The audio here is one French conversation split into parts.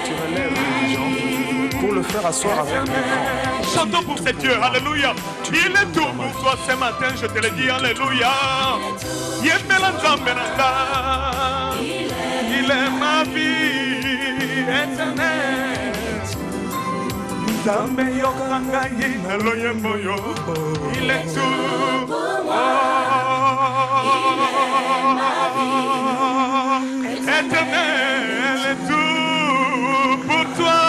tu relèves les gens pour le faire asseoir avec les grands. Chantons pour ces dieux, alléluia. Il est tout pour toi ce matin, je te le dis, alléluia. Il est ma vie éternelle. Il est tout. Éternel est tout pour toi.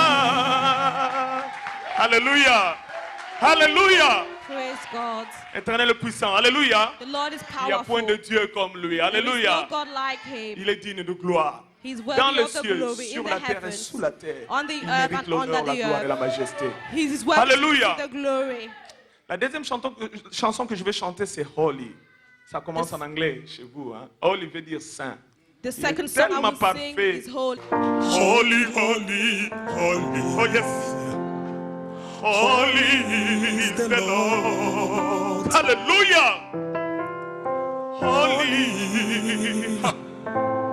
Alléluia. Alléluia. Praise God. Éternel est puissant. Alléluia. The Lord is Il n'y a point de powerful. Dieu comme lui. There is Alléluia. no God like him. Il est digne de gloire. He's Dans worthy les of the cieux, glory sur in la the terre et heavens, sous la terre. on the Il earth mérite and l'honneur, under la the gloire et la earth. majesté. He is worthy Alléluia. of the glory. La deuxième chanson que je vais chanter, c'est Holy. Ça commence en anglais chez vous. Hein? Holy veut dire saint. The second song I tellement will sing parfait. is holy. Holy, holy, holy. Oh yes. Holy is the Lord. Hallelujah. Holy.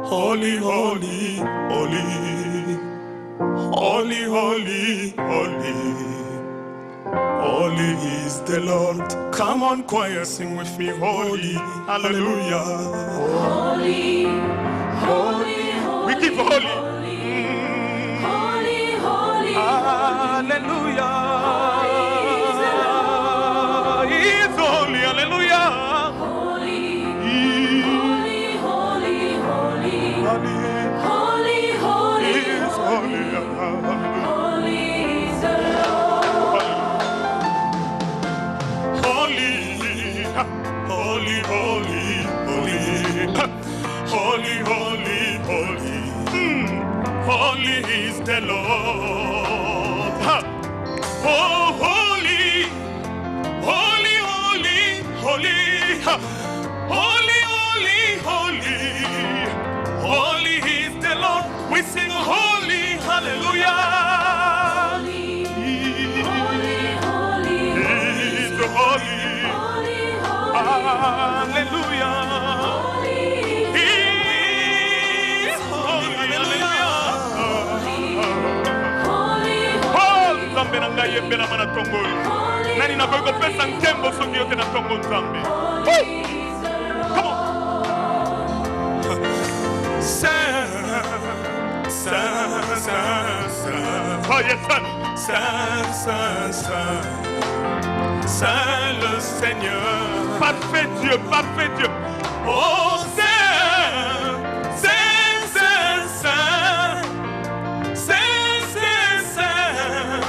Holy, holy, holy. Holy, holy, holy. Holy is the Lord. Come on, choir, sing with me. Holy, hallelujah. Holy, holy, holy. We keep holy. Holy, holy. Hallelujah. He's holy, hallelujah. Holy, holy, holy, holy. Holy, holy. He's holy. Holy is the Lord. Holy, holy, holy, holy. Holy, holy, holy. Holy is the Lord. Oh, holy, holy, holy, holy. Holy, holy, holy. Holy is the Lord. We sing holy, hallelujah. Holy, holy, He's the holy. holy, holy. Hallelujah. He's holy, hallelujah. Holy, Oh, Nzambe na ngai yembela mana tongo. Nani na koyo kopesa nkembo soki yote na tongo Nzambe. holy is the Come on. Saint, Saint, Saint, Saint. Oh yes, Saint. Saint, Saint, Saint. Saint le Seigneur. Parfait Dieu, parfait Dieu. Oh Saint, Saint, Saint, Saint. Saint, Saint, Saint.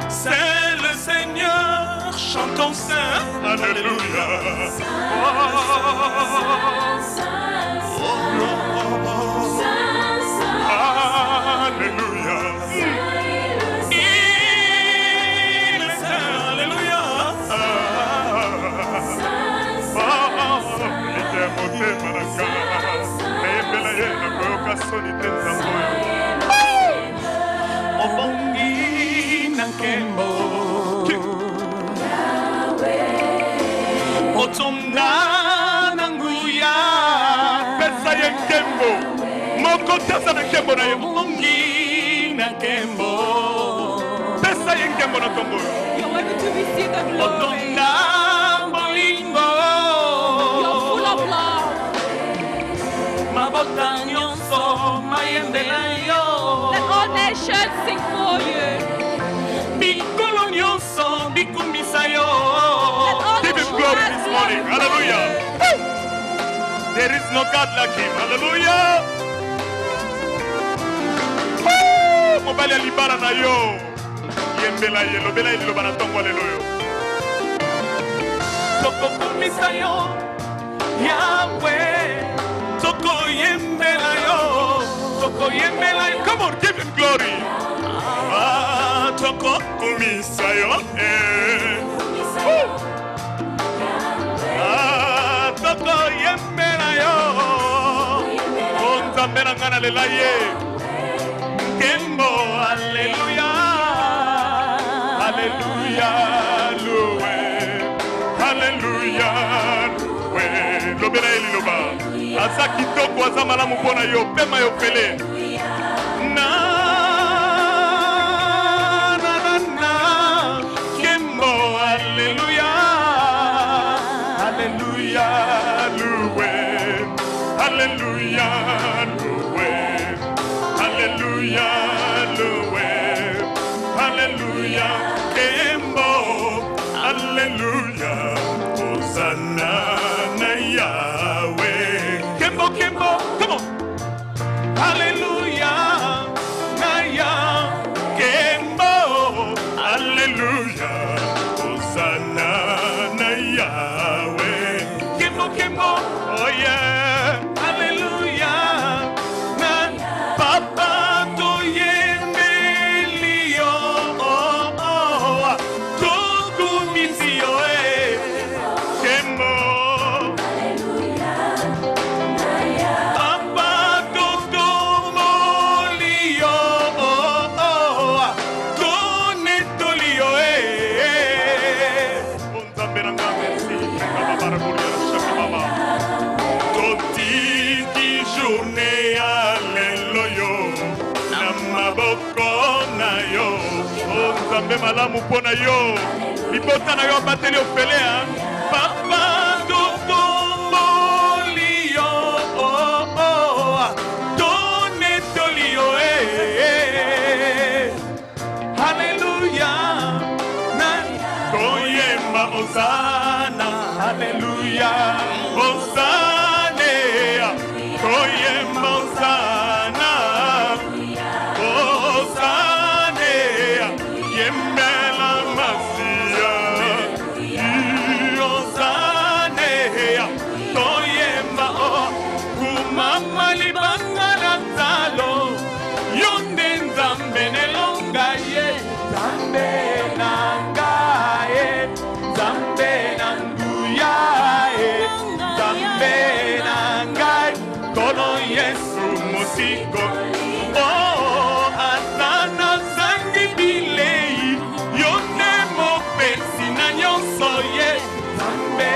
Saint le Seigneur. Chantons Saint. Alléluia. Alléluia. Il est saint, alléluia. Obongi na nkembo otonda na nguya pesa ye nkembo moko tasa na nkembo na ye obongi na nkembo pesa ye nkembo na tongo You're worthy to receive the glory. otonda bolingo You're full of love. mabota nyonso mayembe na yo Let all nations sing for you. bikolo nyonso bikumbisa yo. Let all Give him glory this morning. Hallelujah. There is no God like him. Hallelujah. Mobali ya libala na yo. Yembela ye, lobela ye liloba na tongo aleluya. Toko kumisa yo. Yahweh. Toko yembela yo. Toko yembela yo. Come on, give him glory. Ah, toko kumisa yo. Ah, toko yembela yo. Oh, Nzambe na ngana lela ye. Kembo, alléluia, alléluia, loué, alléluia, loué. Lobela eliloba, aza kitoko aza malamu mpo na yo pema yo pele na kembo alleluya alleluya loué alleluya loué alleluya loué alleluya kembo alleluya hosanna na Yahweh kembo kembo come on Hallelujah, Naya, Kembo, Hallelujah, Hosanna, Yahweh, Kembo, Kembo, oh yeah, Hallelujah, na Papa to Yemelio, oh oh, Toku Misio, Kembo. Nzambe malamu mpona yo libota na yo bateli ofele papa totomboli yo tonetoli yo haleluya koyemba osana haleluya osane koyemba osana osane yembela masia osane toyemba kumama libanga na talo yonde nzambe nelonga ye nzambe nangaye nzambe nanguya nzambe nangaye kono yesu musiko atana zangi bilei yonde mopesi na nyonso ye nzambe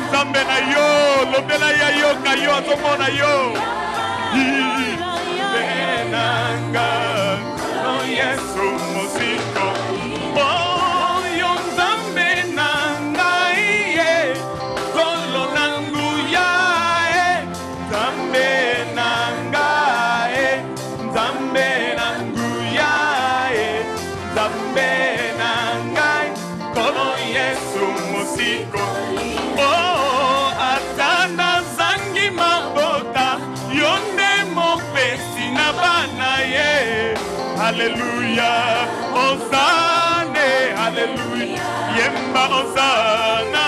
nzambe na yo lobela ya yo kayo azomona yo benanga no yesu musiko yo nzambe nanga ye kolo nanguya nzambe nanga nzambe nanguya nzambe nanga kolo yesu musiko atana zangi mabota yonde mopesi na bana ye haleluya osane haleluya yemba osana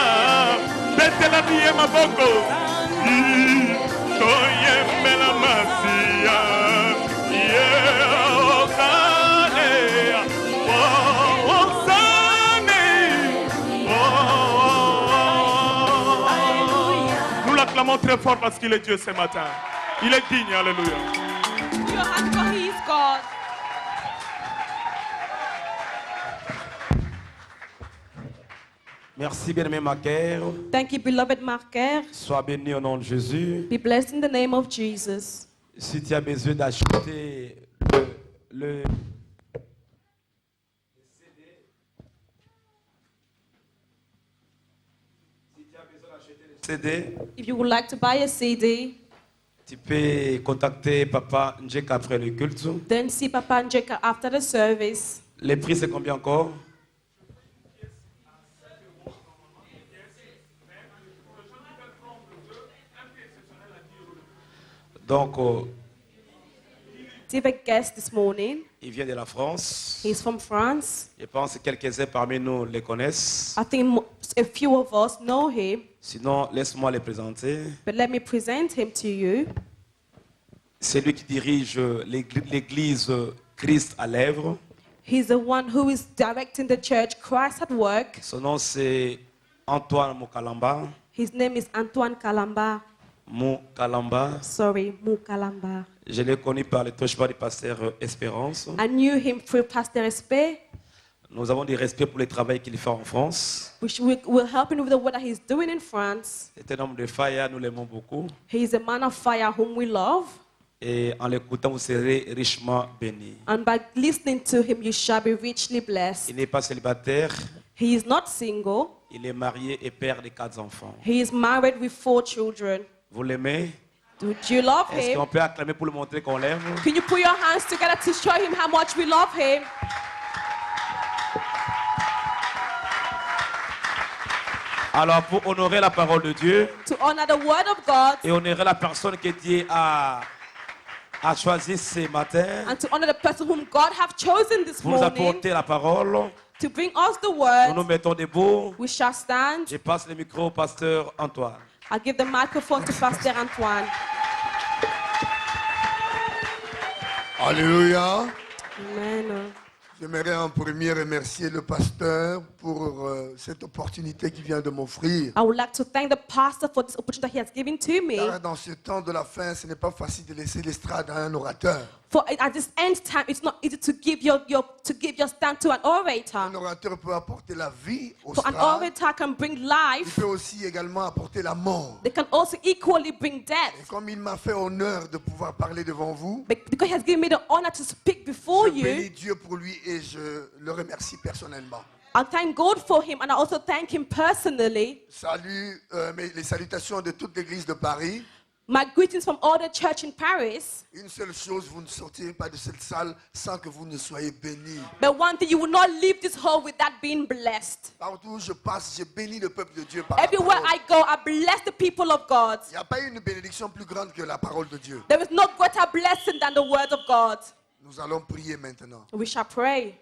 betela biye maboko toyembela masia osane osane nous l'acclamons très fort parce qu'il est Dieu ce matin. Il est digne, alléluia. Your hand for He is God. Merci bien-aimé Macaire. Thank you, beloved Marker. Sois béni au nom de Jésus. Be blessed in the name of Jesus. Si tu as besoin d'acheter le CD, If you would like to buy a CD, tu peux contacter Papa Njek après le culte. then see Papa Njeka after the service. Les prix, c'est combien encore? Donc, We have a guest this morning. il vient de la France. He's from France. Je pense que quelques-uns parmi nous le connaissent. I think a few of us know him, Sinon, laisse-moi le présenter. but let me present him to you. C'est lui qui dirige l'église Christ à l'œuvre. He's the one who is directing the church Christ at Work. Son nom, c'est Antoine Mukalamba. His name is Antoine Kalamba. Mukalamba. Mukalamba. Je l'ai connu par le touchement du pasteur Espérance. I knew him through Pastor Espe. Nous avons du respect pour le travail qu'il fait en France. We'll help him with the work that he's doing in France. C'est un homme de fire, nous l'aimons beaucoup. He is a man of fire whom we love. Et en l'écoutant, vous serez richement bénis. And by listening to him, you shall be richly blessed. Il n'est pas célibataire, He is not single. il est marié et père de 4 enfants. He is married with 4 children. Vous l'aimez? Do you love Est-ce him? qu'on peut acclamer pour le montrer qu'on l'aime? Can you put your hands together to show him how much we love him? Alors, pour honorer la parole de Dieu To honor the word of God et honorer la personne que Dieu a choisie ce matin, and to honor the person whom God have chosen this pour nous morning apporter la parole, to bring us the nous nous word, mettons debout. we shall stand. Je passe le micro au pasteur Antoine. I'll give the microphone to Pastor Antoine. Alléluia. Amen. J'aimerais en premier remercier le pasteur pour cette opportunité qu'il vient de m'offrir. I would like to thank the pastor for this opportunity that he has given to me. Car dans ce temps de la fin, ce n'est pas facile de laisser l'estrade à un orateur. For at this end time, it's not easy to give your stand to an orator. Un orateur peut apporter la vie au For an strade. orator can bring Il life. peut aussi également apporter la mort. They can also equally bring Et death. comme il m'a fait honneur de pouvoir parler devant vous, But because he has given me the honor to speak before je bénis you, Dieu pour lui et je le remercie personnellement. I thank God for him and I also thank him personally. Salut, les salutations de toute l'église de Paris. My greetings from all the church in Paris. Une seule chose, vous ne sortirez pas de cette salle sans que vous ne soyez bénis. But one thing, you will not leave this hall without being blessed. Partout où je passe, je bénis le peuple de Dieu par Everywhere la parole. I go, I bless the people of God. Il n'y a pas une bénédiction plus grande que la parole de Dieu. There is no greater blessing than the word of God. Nous allons prier maintenant. We shall pray.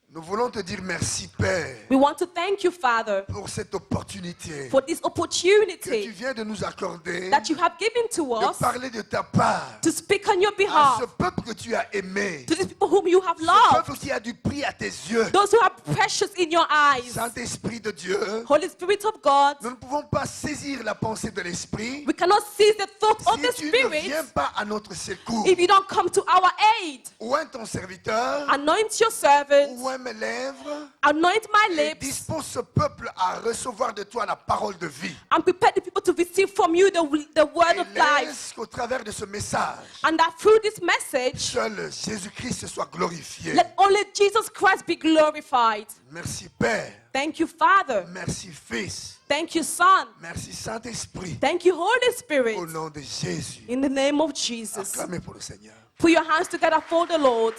Nous voulons te dire merci, Père, We want to thank you, Father, pour cette opportunité for this que tu opportunity viens de nous accorder that you have given to de us parler de ta part to speak on your à behalf ce peuple que tu as aimé, to these people whom you have ce loved, peuple qui a du prix à tes yeux. those who are precious in your eyes. Saint-Esprit de Dieu, Holy Spirit of God, nous ne pouvons pas saisir la pensée de l'Esprit we cannot seize the thought of the si tu ne Spirit viens pas à notre secours. if you don't come to our aid. Oint ton serviteur, Anoint your servant, oint mes lèvres, anoint my et lips, dispose ce peuple à recevoir de toi la parole de vie. and prepare the people to receive from you the word Et of life. laisse qu'au travers de ce message, And that through this message, seul Jésus-Christ soit glorifié. let only Jesus Christ be glorified. Merci Père, Thank you, Father. merci Fils, Thank you, Son. merci Saint-Esprit. Thank you, Holy Spirit. Au nom de Jésus, In the name of Jesus. acclamez pour le Seigneur. Put your hands together for the Lord.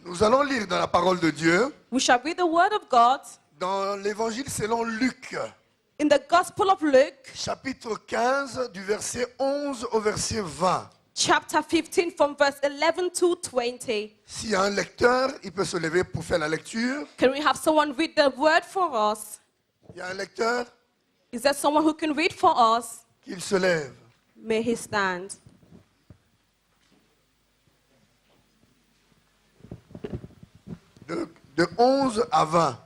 Nous allons lire dans la parole de Dieu, We shall read the word of God dans l'évangile selon Luc, in the Gospel of Luke, chapitre 15, du verset 11 au verset 20. chapter 15, from verse 11 to 20. S'il y a un lecteur, il peut se lever pour faire la lecture. Can we have someone read the word for us? Il y a un lecteur, Is there someone who can read for us? qu'il se lève. May he stand. De 11 à 20.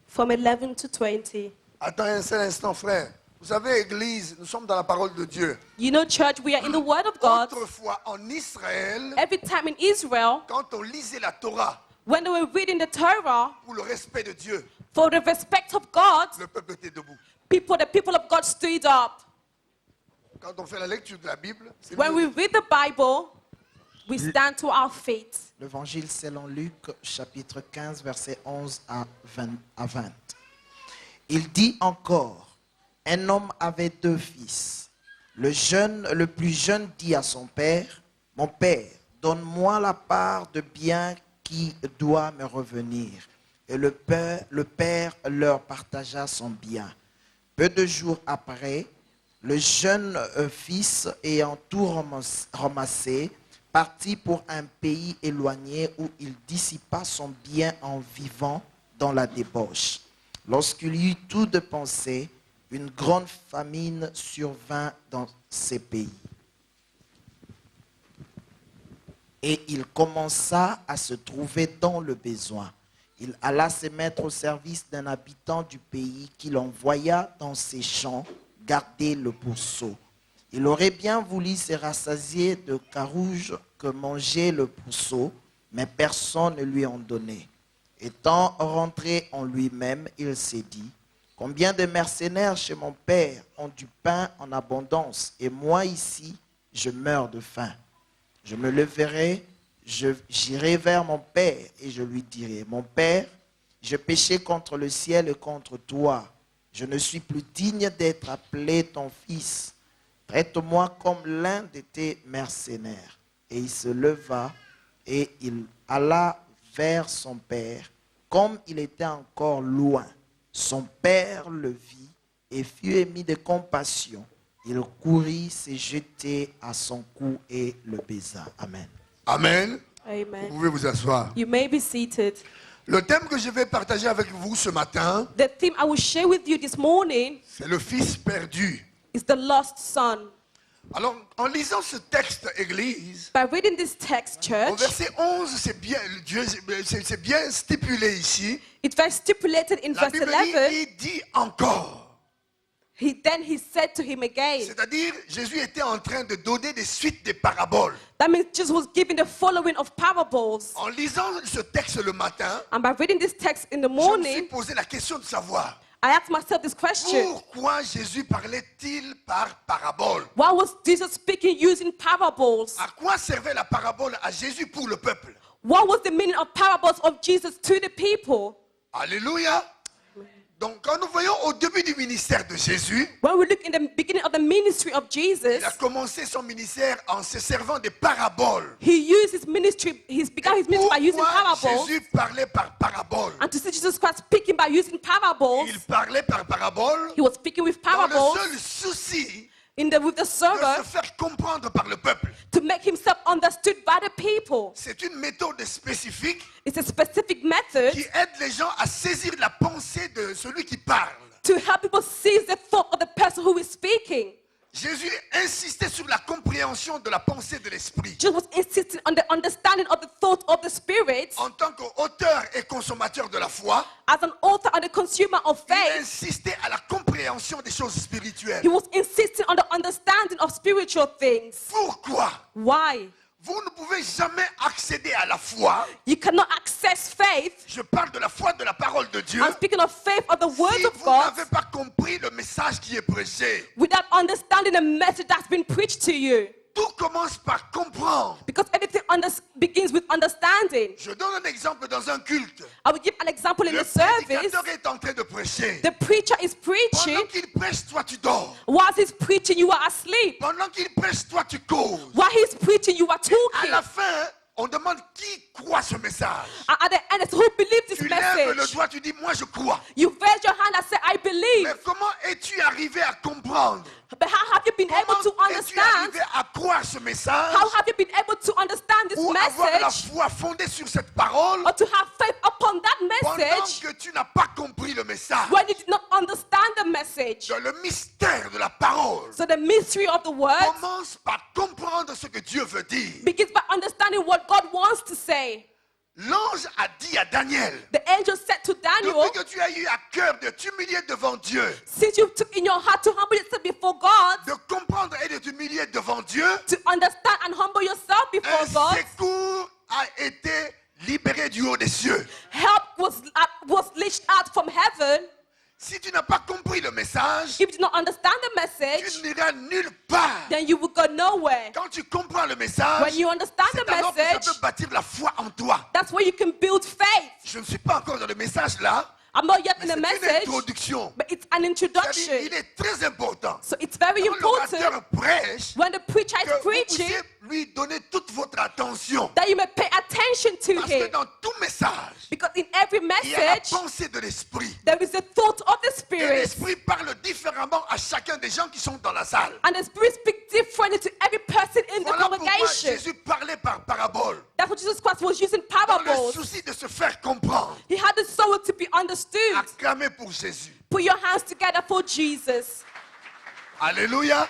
From 11 to 20. Attends un seul instant, frère. Vous savez, Église, nous sommes dans la parole de Dieu. You know, church, we are in the word of God. Autrefois, en Israël, Every time in Israel, quand on lisait la Torah when they were reading the Torah, pour le respect de Dieu, for the respect of God, le peuple était debout. the people of God stood up. Quand on fait la lecture de la Bible, c'est When we mieux. read the Bible, we stand to our feet. L'évangile selon Luc, chapitre 15, verset 11 à 20. Il dit encore, un homme avait 2 fils. Le plus jeune dit à son père, mon père, donne-moi la part de bien qui doit me revenir. Et le père leur partagea son bien. Peu de jours après, le jeune fils, ayant tout ramassé, partit pour un pays éloigné où il dissipa son bien en vivant dans la débauche. Lorsqu'il eut tout dépensé, une grande famine survint dans ces pays. Et il commença à se trouver dans le besoin. Il alla se mettre au service d'un habitant du pays qu'il envoya dans ses champs garder le pourceau. Il aurait bien voulu se rassasier de carouge que mangeait le pourceau, mais personne ne lui en donnait. Étant rentré en lui-même, il s'est dit, combien de mercenaires chez mon père ont du pain en abondance, et moi ici, je meurs de faim. Je me leverai, j'irai vers mon père, et je lui dirai, mon père, j'ai péché contre le ciel et contre toi. Je ne suis plus digne d'être appelé ton fils. Traite-moi comme l'un de tes mercenaires. Et il se leva et il alla vers son père. Comme il était encore loin, son père le vit et fut ému de compassion. Il courut se jeter à son cou et le baisa. Amen. Amen. Vous Amen. pouvez vous asseoir. You may be seated. Le thème que je vais partager avec vous ce matin, The theme I will share with you this morning c'est le fils perdu. is the lost son. Alors, en lisant ce texte, Église, By reading this text, au church, verset 11, c'est bien stipulé ici. it's very stipulated in La verse Bible 11. il dit encore. Then he said to him again. C'est-à-dire, Jésus était en train de donner des suites des paraboles. That means Jesus was giving the following of parables. En lisant ce texte le matin, And by reading this text in the je me suis morning, posé la question de savoir I asked myself this question. pourquoi Jésus parlait-il par parabole? Why was Jesus speaking using parables? À quoi servait la parabole à Jésus pour le peuple? What was the meaning of parables of Jesus to the people? Alléluia. Donc, quand nous voyons au début du ministère de Jésus, When we look in the beginning of the ministry of Jesus, il a commencé son ministère en se servant des paraboles. he used his ministry, he began his ministry by using Pourquoi parables. Jésus parlait par parabole? And to see Jesus Christ speaking by using parables, Il parlait par parabole he was speaking with dans le parables seul souci with the de server se faire comprendre par le peuple. to make himself understood by the people. C'est une méthode spécifique It's a specific method qui aide les gens à saisir la pensée de celui qui parle. to help people seize the thought of the person who is speaking. Jésus insistait sur la compréhension de la pensée de l'esprit. Jesus was insisting on the understanding of the thought of the Spirit. En tant qu'auteur et consommateur de la foi, As an author and a consumer of il faith, insistait à la compréhension des choses spirituelles. he was insisting on the understanding of spiritual things. Pourquoi? Why? Vous ne pouvez jamais accéder à la foi. You cannot access faith. Je parle de la foi de la parole de Dieu. I'm speaking of faith of the word Si of vous God n'avez pas compris le message qui est prêché, without understanding the message that's been preached to you. tout commence par comprendre. Because everything begins with understanding. Je donne un exemple dans un culte. I will give an example in Le the service. prédicateur est en train de prêcher. The preacher is preaching. Pendant qu'il prêche, toi tu dors. Whilst he's preaching, you are asleep. Pendant qu'il prêche, toi tu causes. While he's preaching, you are À talking. la fin, on demande qui croit ce message. At the end, it's who believes this Tu lèves le message. doigt, tu dis moi je crois. You raise your hand and say, I believe. Mais comment es-tu arrivé à comprendre? But how have you been able to Comment es-tu understand? arrivé à croire ce message? How have you been able to understand this Ou avoir la message? foi fondée sur cette parole Or to have faith upon that pendant message que tu n'as pas compris le message? when you did not understand the message? Dans le mystère de la parole, So the mystery of the word commence par comprendre ce que Dieu veut dire. begins by understanding what God wants to say. L'ange a dit à Daniel, The angel said to Daniel, depuis que tu as eu à cœur de t'humilier devant Dieu, since you took in your heart to humble yourself before God, de comprendre et de t'humilier devant Dieu, to understand and humble yourself before un God, secours a été libéré du haut des cieux. help was leashed out from heaven. Si tu n'as pas compris le message, If you do not understand the message, tu n'iras nulle part. then you will go nowhere. Quand tu comprends le message, When you understand the c'est alors que ça message, peut bâtir la foi en toi. that's where you can build faith. Je ne suis pas encore dans le message là, I'm not yet in mais the c'est une message, introduction. but it's an C'est-à-dire, introduction. il est très important. So it's very Quand important l'orateur prêche, when the preacher que is vous preaching puissiez lui donner toute votre attention. that you may pay attention to Parce que him. dans tout message, Because in every il y a la message, pensée de l'esprit. there is a thought of the Et Spirit. l'esprit parle différemment à chacun des gens qui sont dans la salle. And the Spirit speaks differently to every person in the Voilà pourquoi congregation. Jésus parlait par parabole. That's what Jesus Christ was using Dans le parables. souci de se faire comprendre. He had the soul to be understood. Acclamez pour Jésus. Put your hands together for Jesus. Alléluia.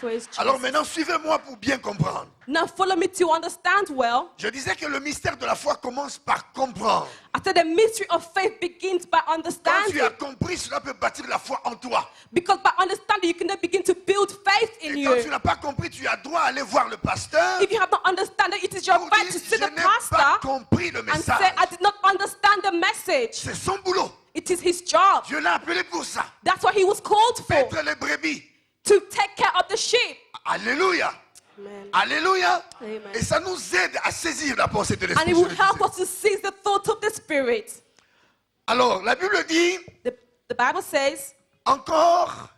Praise Jesus. Alors maintenant, suivez-moi pour bien comprendre. Now follow me to understand well. Je disais que le mystère de la foi commence par comprendre. I said the mystery of faith begins by Quand understanding. tu as compris, cela peut bâtir la foi en toi. Because by understanding, you can then begin to build faith in Et quand tu you. n'as pas compris, tu as droit à aller voir le pasteur If you have not understood it, it is your pour right dire, to see je the n'ai pas pastor compris le and message. say, I did not understand the message. C'est son boulot. It is his job. Dieu l'a appelé pour ça. That's what he was called for, Paître les brebis. to take care of the sheep. Alléluia. Amen. Alléluia. Amen. Et ça nous aide à saisir la pensée de And l'Esprit. it je will le help disais. us to seize the thought of the Spirit. Alors, la Bible dit, The Bible says, encore,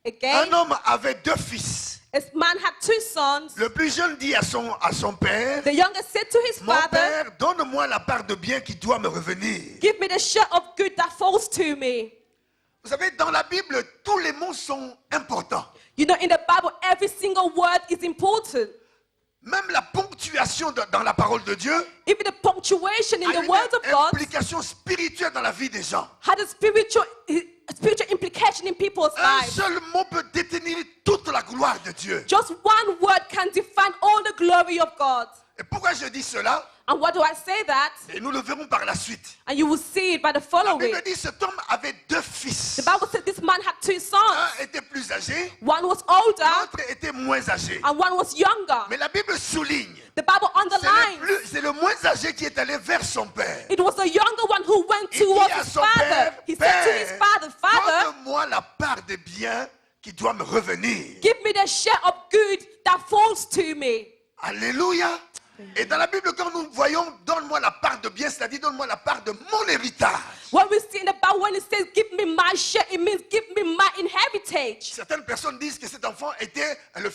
again, un homme avait 2 fils. a man had 2 sons. Le plus jeune dit à son père, The youngest said to his mon father, père, donne-moi la part de bien qui doit me revenir. give me the share of good that falls to me. Vous savez, dans la Bible, tous les mots sont importants. You know, in the Bible, every single word is important. Même la ponctuation dans la parole de Dieu Even the punctuation in a the une words of God implication spirituelle dans la vie des gens. had a spiritual implication in people's Un lives. seul mot peut détenir toute la gloire de Dieu. Just one word can define all the glory of God. Et pourquoi je dis cela? And what do I say that? Et nous le verrons par la suite. And you will see it by the La following. Bible dit cet homme avait 2 fils. The Bible said this man had 2 Un sons. était plus âgé, One was older l'autre était moins âgé. and one was younger. Mais la Bible souligne, The Bible underlines c'est le moins âgé qui est allé vers son père. it was the younger one who went Il dit towards à his son father. père, He said to his Père, father, Father, donne-moi la part des biens qui doit me revenir. give me the share of good that falls to me. Alléluia. Et dans la Bible, quand nous voyons, donne-moi la part de bien, c'est-à-dire donne-moi la part de mon héritage. When we see in the Bible, when it says, give me my share, it means give me my inheritance. Certaines personnes disent que cet enfant était le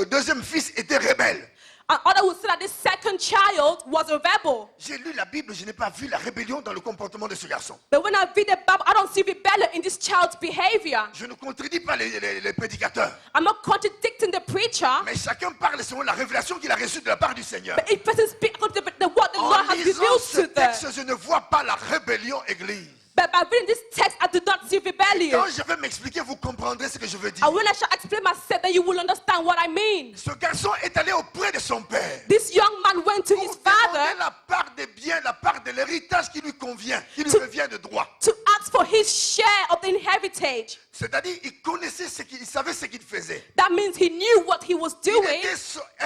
deuxième fils était rebelle. And others would say that this second child was a rebel. J'ai lu la Bible, je n'ai pas vu la rébellion dans le comportement de ce garçon. But when I read the Bible, I don't see rebellion in this child's behavior. Je ne contredis pas les prédicateurs, I'm not contradicting the preacher, mais chacun parle selon la révélation qu'il a reçue de la part du Seigneur. but each person speaks according to the word the Lord En has lisant revealed ce to them. texte, je ne vois pas la rébellion église. But by reading this text, I do not see rebellion. Quand je vais m'expliquer, vous comprendrez ce que je veux dire. And when I shall explain myself, then you will understand what I mean. Ce garçon est allé auprès de son père This young man went to pour his demander father la part des biens, la part de l'héritage qui lui convient, qui lui To- revient de droit. to ask for his share of the inheritance. C'est-à-dire, il connaissait il savait ce qu'il faisait. That means he knew what he was Il doing. était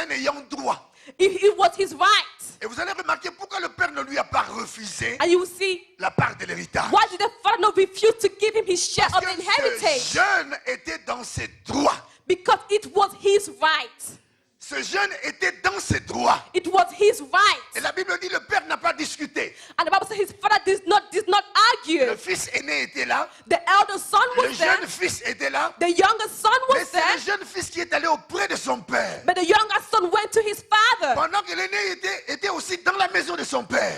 un ayant droit. It was his right. Et vous allez remarquer pourquoi le père ne lui a pas refusé And you will see, la part de l'héritage. why did the father not refuse to give him his share of Parce the que inheritance? ce jeune était dans ses droits. Because it was his right. Ce jeune était dans ses droits. It was his Et right. la Bible dit le père n'a pas discuté. And the Bible says his father did not Le argue. fils aîné était là. The elder son Le was there. jeune fils était là. The younger son Mais was c'est le there. jeune fils qui est allé auprès de son père. But the younger son went to his father. Pendant que l'aîné était aussi dans la maison de son père.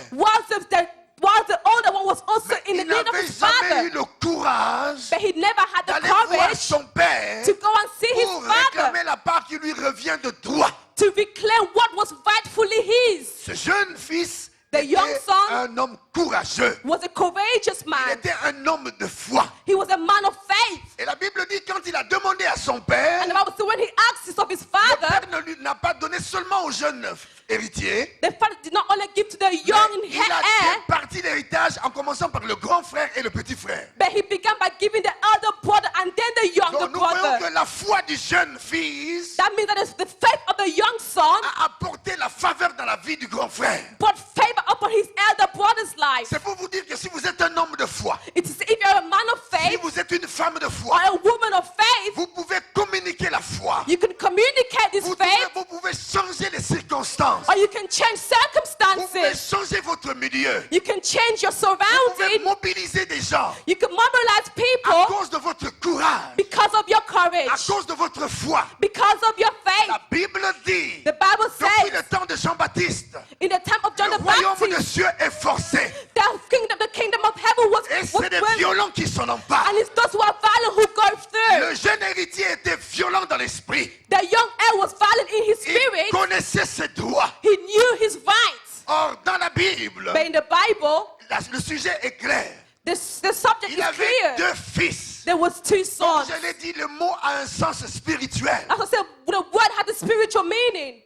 Whilst the older one was also Mais in the il need of n'avait his jamais eu father. le courage But he never had the d'aller voir courage son père to go and see his pour father réclamer la part qui lui revient de droit. to reclaim what was rightfully his. Ce jeune fils The young était son un homme courageux. Was a courageous Il man. était un homme de foi. He was a man of faith. Et la Bible dit quand il a demandé à son père, And the Bible says when he asked this of his le father, père ne lui n'a pas donné seulement au jeune héritier, the father did not only give to the young mais il a heir, réparti l'héritage en commençant par le grand frère et le petit frère. but he began by giving the elder brother and then the younger Donc nous voyons brother. que la foi du jeune fils That means that it's the faith of the young son a apporté la faveur dans la vie du grand frère. brought favor upon his elder brother's life. C'est pour vous dire que si vous êtes un homme de foi, It is if you're a man of si faith vous êtes une femme de or foi, a woman of faith, vous pouvez communiquer la foi. you can communicate this faith Vous pouvez changer les circonstances. or you can change Vous pouvez circumstances. changer votre milieu. You can change your Vous pouvez surrounding. mobiliser des gens You can mobilize à people cause de votre courage, because of your à courage, cause de votre foi. because of your faith. La Bible dit, The Bible depuis le says temps de Jean-Baptiste, in the time of John le the royaume de Baptist, Dieu est forcé. the kingdom of heaven was Et c'est des willing, violents qui s'en emparent. and it's those who are violent who go through. Le jeune héritier était violent dans l'esprit. The young heir was violent in his Il spirit. connaissait ses droits. He knew his rights. Or, dans la Bible, But in the Bible, le sujet est clair. The subject Il is avait clear. deux fils. There was two Comme sons. je l'ai dit, le mot a un sens spirituel. As I said, the word had a spiritual meaning.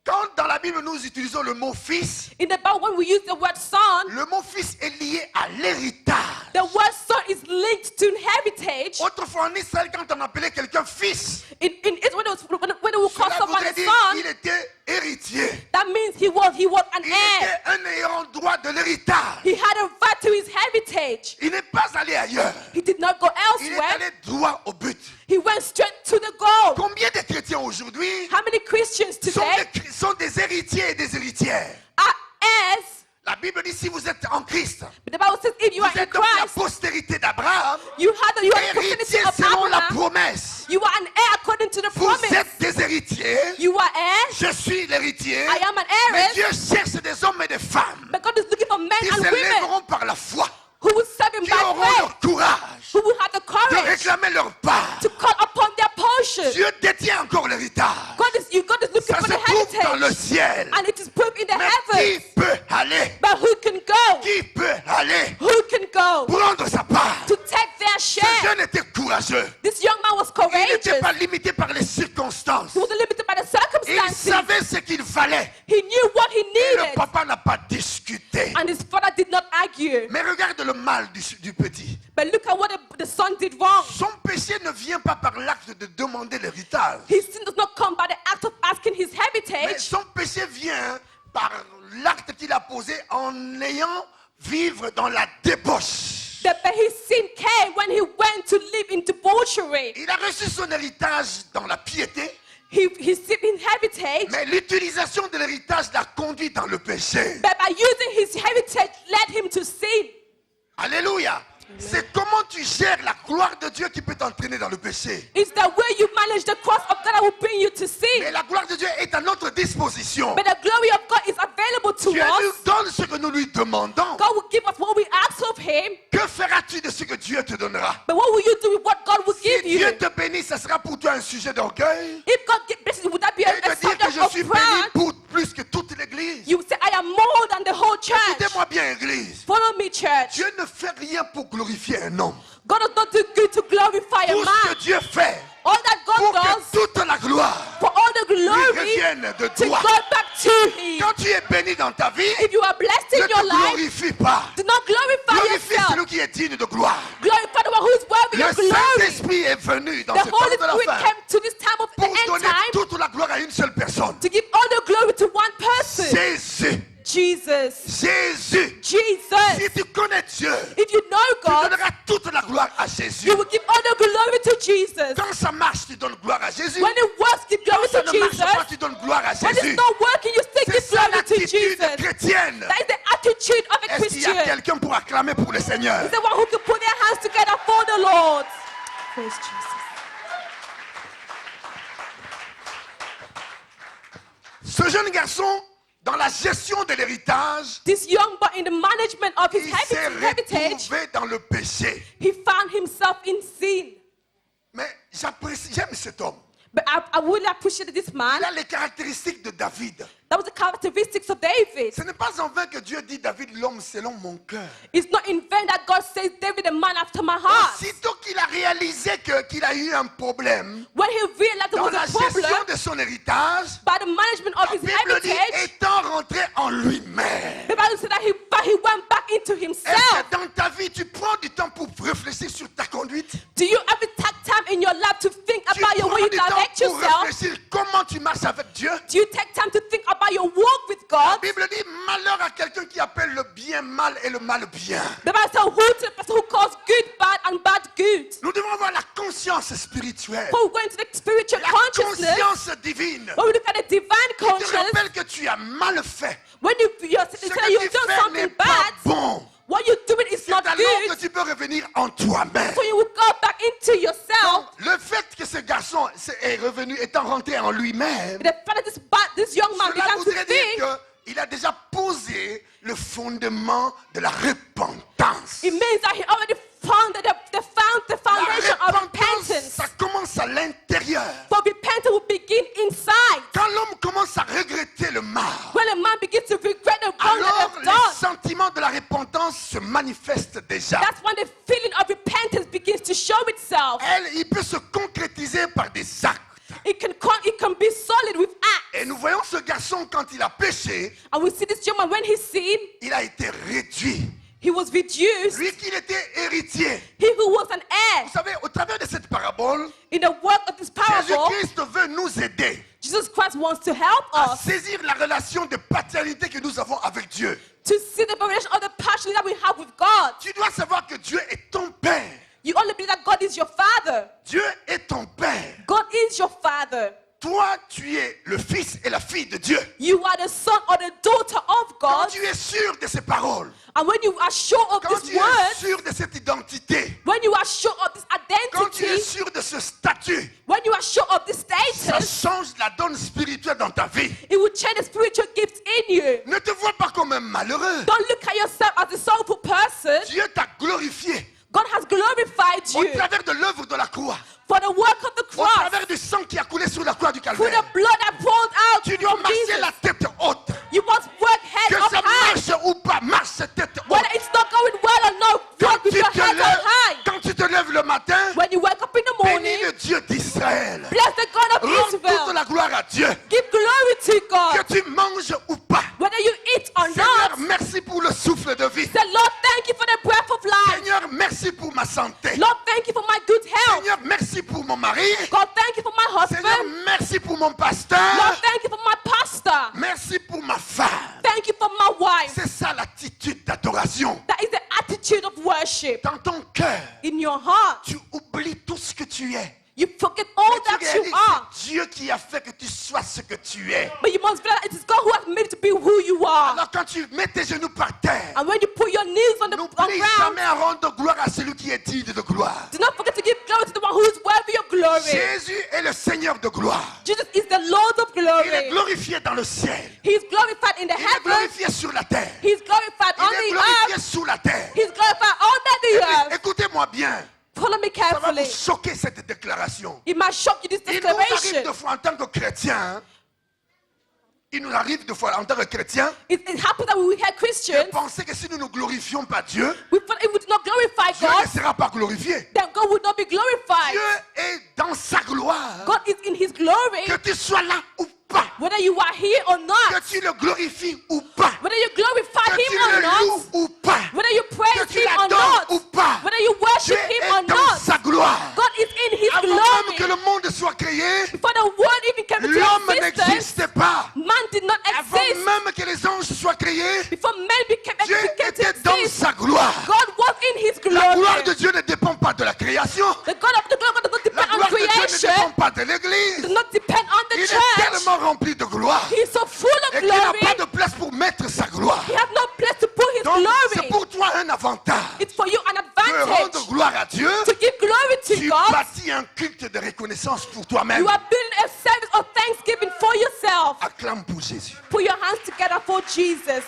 Quand dans la Bible nous utilisons le mot fils, In the Bible, when we use the word son, le mot fils est lié à l'héritage. the word son is linked to heritage. Autrefois en Israël, quand on appelait quelqu'un fils, In Israel, when they would call cela someone voudrait a dire son, qu'il était héritier. that means he was an Il heir. était un ayant droit de l'héritage. He had a right to his heritage. Il n'est pas allé ailleurs. He did not go Il est elsewhere. allé droit au but. He went straight to the goal. Combien de chrétiens aujourd'hui How many Christians today sont des héritiers et des héritières? are heirs? La Bible dit si vous êtes en Christ, But the Bible says if you vous are in êtes donc la Christ, postérité d'Abraham, you are the héritier proximity of selon la Abraham. promesse. You are an heir according to the Vous promise. êtes des héritiers. You are heirs. Je suis l'héritier. I am an Mais heiress. Dieu cherche des hommes et des femmes But God is looking for men qui and se women lèveront par la foi, who will serve Him qui by auront faith, leur courage who will have the de courage réclamer leur part. to call upon their portion. Dieu détient encore l'héritage. God is looking Ça for se the trouve dans le heritage, ciel. and it is proved in the Mais qui heavens. peut aller? But who can go? Qui peut aller Who can go prendre sa part? to take their Ce share? jeune était courageux. This young man was Il n'était courageous. pas limité par les circonstances. He wasn't limited by the Il circumstances. savait ce qu'il fallait. He knew what he Et le needed, papa n'a pas discuté. and his father did not argue. Mais regarde le mal du petit. But look at what the son did wrong. Son péché ne vient pas par l'acte de demander l'héritage. His sin does not come by the act of asking his Mais heritage, son péché vient par l'acte qu'il a posé en ayant vivre dans la débauche. but his sin came when he went to live in debauchery. Il a reçu son héritage dans la piété, He received his heritage, mais l'utilisation de l'héritage l'a conduit dans le péché. but by using his heritage led him to sin. Alléluia. C'est comment tu gères la gloire de Dieu qui peut t'entraîner dans le péché. It's the way you manage the cross of God that will bring you to Mais sin. la gloire de Dieu est à notre disposition. But the glory of God is available to Dieu nous us. donne ce que nous lui demandons. God will give us what we ask of him. Que feras-tu de ce que Dieu te donnera? But what will you do with what God will Si give you? Dieu te bénit, ce sera pour toi un sujet d'orgueil. If God blesses you, would that be Et a de dire que subject je of suis béni pride? pour plus que toute l'église. You say, I am more than the whole church. Écoutez-moi bien, église. Follow me, church. Dieu ne fait rien pour glorifier un homme. God does not do good to glorify a Tout ce man. que Dieu fait All that pour God que does, toute la gloire for all the lui glory, revienne de to toi. go back to him. Quand tu es béni dans ta vie, If you are blessed ne in your te life, glorifie pas. do not glorify Glorifie yourself. celui qui est digne de gloire. Glorify the one who is worthy Le of glory. Saint-Esprit est venu dans The ce Holy temps de la Spirit fin came to this time of the pour end donner time toute la gloire à une seule personne. to give all the glory to one person. Jésus. Jesus. Jésus. Jesus. Si tu connais Dieu, If you know tu God, donneras toute la gloire à Jésus. you will give all the glory to Jesus. Quand ça marche, tu donnes gloire à Jésus. When it works, give Quand glory ça to ne marche Jesus. pas, tu donnes gloire à When Jésus. it's not working, you still C'est give ça glory to l'attitude Jesus. chrétienne. That is the attitude of a Est-ce qu'il y a Christian. quelqu'un pour acclamer pour le Seigneur? It's the one who can put their hands together for the Lord. Praise Jesus. Ce jeune garçon, dans la gestion de l'héritage, This young boy, in the management of his il s'est heritage, retrouvé dans le péché. he found himself in sin. Mais j'aime cet homme. But I really appreciate this man. Il a les caractéristiques de David. That was the characteristics of David. Ce n'est pas en vain que Dieu dit David, l'homme selon mon cœur. It's not in vain that God says, David, a man after my heart. Aussitôt qu'il a réalisé qu'il a eu un problème When he realized there dans was la a problem gestion de son héritage, by the management of la his Bible dit, heritage, étant rentré en lui-même. the Bible said that he went back into Est-ce himself. que dans ta vie, tu prends du temps pour réfléchir sur ta conduite? Do you ever take time in your life to think Tu about your prends way you du temps direct pour yourself? réfléchir comment tu marches avec Dieu? Do you take time to think about your walk with La God? Bible dit, malheur à quelqu'un qui appelle le bien mal et le mal bien. The Bible says, who to the person who calls good bad and bad good? Nous devons avoir la conscience spirituelle, Who go into the spiritual la consciousness? conscience divine. When we look at the divine Tu te conscience, rappelles que tu as mal fait. when you're Ce saying que you've tu done fais n'est something pas bad, bon. what you're doing is C'est not alors que good. tu peux revenir en toi-même. So you will go back into yourself. Le fait que ce garçon est revenu, étant rentré en lui-même, The fact that this young man cela began to voudrait dire think, qu'il a déjà posé le fondement de la repentance. it means that he already founded the La foundation of repentance, repentance. ça commence à l'intérieur. For repentance will begin inside. Quand l'homme commence à regretter le mal, When a man begins to regret the wrong that alors they've les done, sentiments de la repentance se se manifeste déjà. That's when the feeling of repentance begins to show itself. Il peut se concrétiser par des actes. It can be solid with acts. Et nous voyons ce garçon quand il a péché, And we see this young man when he sinned, il a été réduit. he was reduced. Lui qui était héritier. He who was an heir. Vous savez, au travers de cette parabole, In the work of this parable, Jésus-Christ veut nous aider Jesus Christ wants to help à us saisir la relation de paternité que nous avons avec Dieu. to see the revelation of the passion that we have with God. Tu dois savoir que Dieu est ton Père. You only believe that God is your father. Dieu est ton Père. God is your father. Toi, tu es le fils et la fille de Dieu. You are the son or the daughter of Quand God. tu es sûr de ces paroles, And when you are sure of quand this tu es word, sûr de cette identité, when you are sure of this quand tu es identity, sûr de ce statut, when you are sure of this ça status, change la donne spirituelle dans ta vie. it will change the spiritual gifts in you. Ne te vois pas comme un malheureux. Don't look at yourself as a soulful person. Dieu t'a glorifié God has glorified au you travers de l'œuvre de la croix, for the work of the au cross, travers du sang qui a coulé sur la croix du for Calvaire. the blood that poured out Tu dois from marcher Jesus. la tête haute. You must work head Que up ça high. marche ou pas, marche cette tête haute. Whether it's not going well or not, Quand work with tu, your te head up lèves, high. quand tu te lèves le matin, When you wake up in the bénis morning, le Dieu d'Israël. bless the God of Rends toute Israel. la gloire à Dieu. Give glory to God. Que tu manges ou pas. Whether you eat or Seigneur, not, merci pour le souffle de vie. say, Lord, thank you for the breath of life. Seigneur, merci pour ma santé. Lord, thank you for my good health. Seigneur, merci pour mon mari. God, thank you for my Seigneur, husband. merci pour mon pasteur. Lord, thank you for my pastor. Merci pour ma femme. Thank you for my wife. C'est ça l'attitude d'adoration. That is the attitude of worship. Dans ton cœur, In your heart, tu oublies tout ce que tu es. you forget all Et tu that you réalises are. que c'est Dieu qui a fait que tu sois ce que tu es. But you must realize it is God who has made you to be who you are. Alors quand tu mets tes genoux par terre, And when you put your knees on the n'oublie ground, jamais à rendre gloire à celui qui est digne de gloire. do not forget to give glory to the one who is worthy of glory. Jésus est le Seigneur de gloire. Jesus is the Lord of Il est glory. glorifié dans le ciel. He is glorified in the Il est heavens. glorifié sur la terre. He is glorified on Il est the glorifié earth. sous la terre. He is glorified under the earth. Écoutez-moi bien. Follow me Ça va vous carefully. choquer cette déclaration. It might shock you, this Il nous arrive declaration. de fois en tant que chrétiens, il nous arrive de fois en tant que chrétiens, It happens that we hear de Christians, penser que si nous ne glorifions pas Dieu, we thought if we do not glorify Dieu God, ne sera pas glorifié. then God would not be glorified. Dieu est dans sa gloire. God is in His glory, Que tu sois là ou pas, whether you are here or que not, tu le glorifies ou pas, whether you glorify que tu Him or le not, loues ou pas, whether you que praise tu Him or l'adores ou not, pas, whether you Dieu worship Him or est dans not, sa gloire. God is in His Avant même que glory. le monde soit créé, Before the world even came into l'homme existence, n'existait pas. man did not Avant exist. même que les anges soient créés, Before man became Dieu became était to dans exist, sa gloire. God was in His La gloire de glory. Dieu ne dépend pas de la création. The glory of God does not La depend on gloire de Dieu ne creation, dépend pas de does l'église. not depend on the Il est church. tellement rempli de gloire He is so full et of qu'il n'a glory. pas de place pour mettre sa gloire. He has no place to put His Donc, c'est glory. pour toi un avantage It's for you an de rendre advantage gloire à Dieu. to give glory to Tu God. bâtis un culte de reconnaissance pour toi-même. You are building a service of thanksgiving for yourself. Acclame pour Jésus. Put your hands together for Jesus.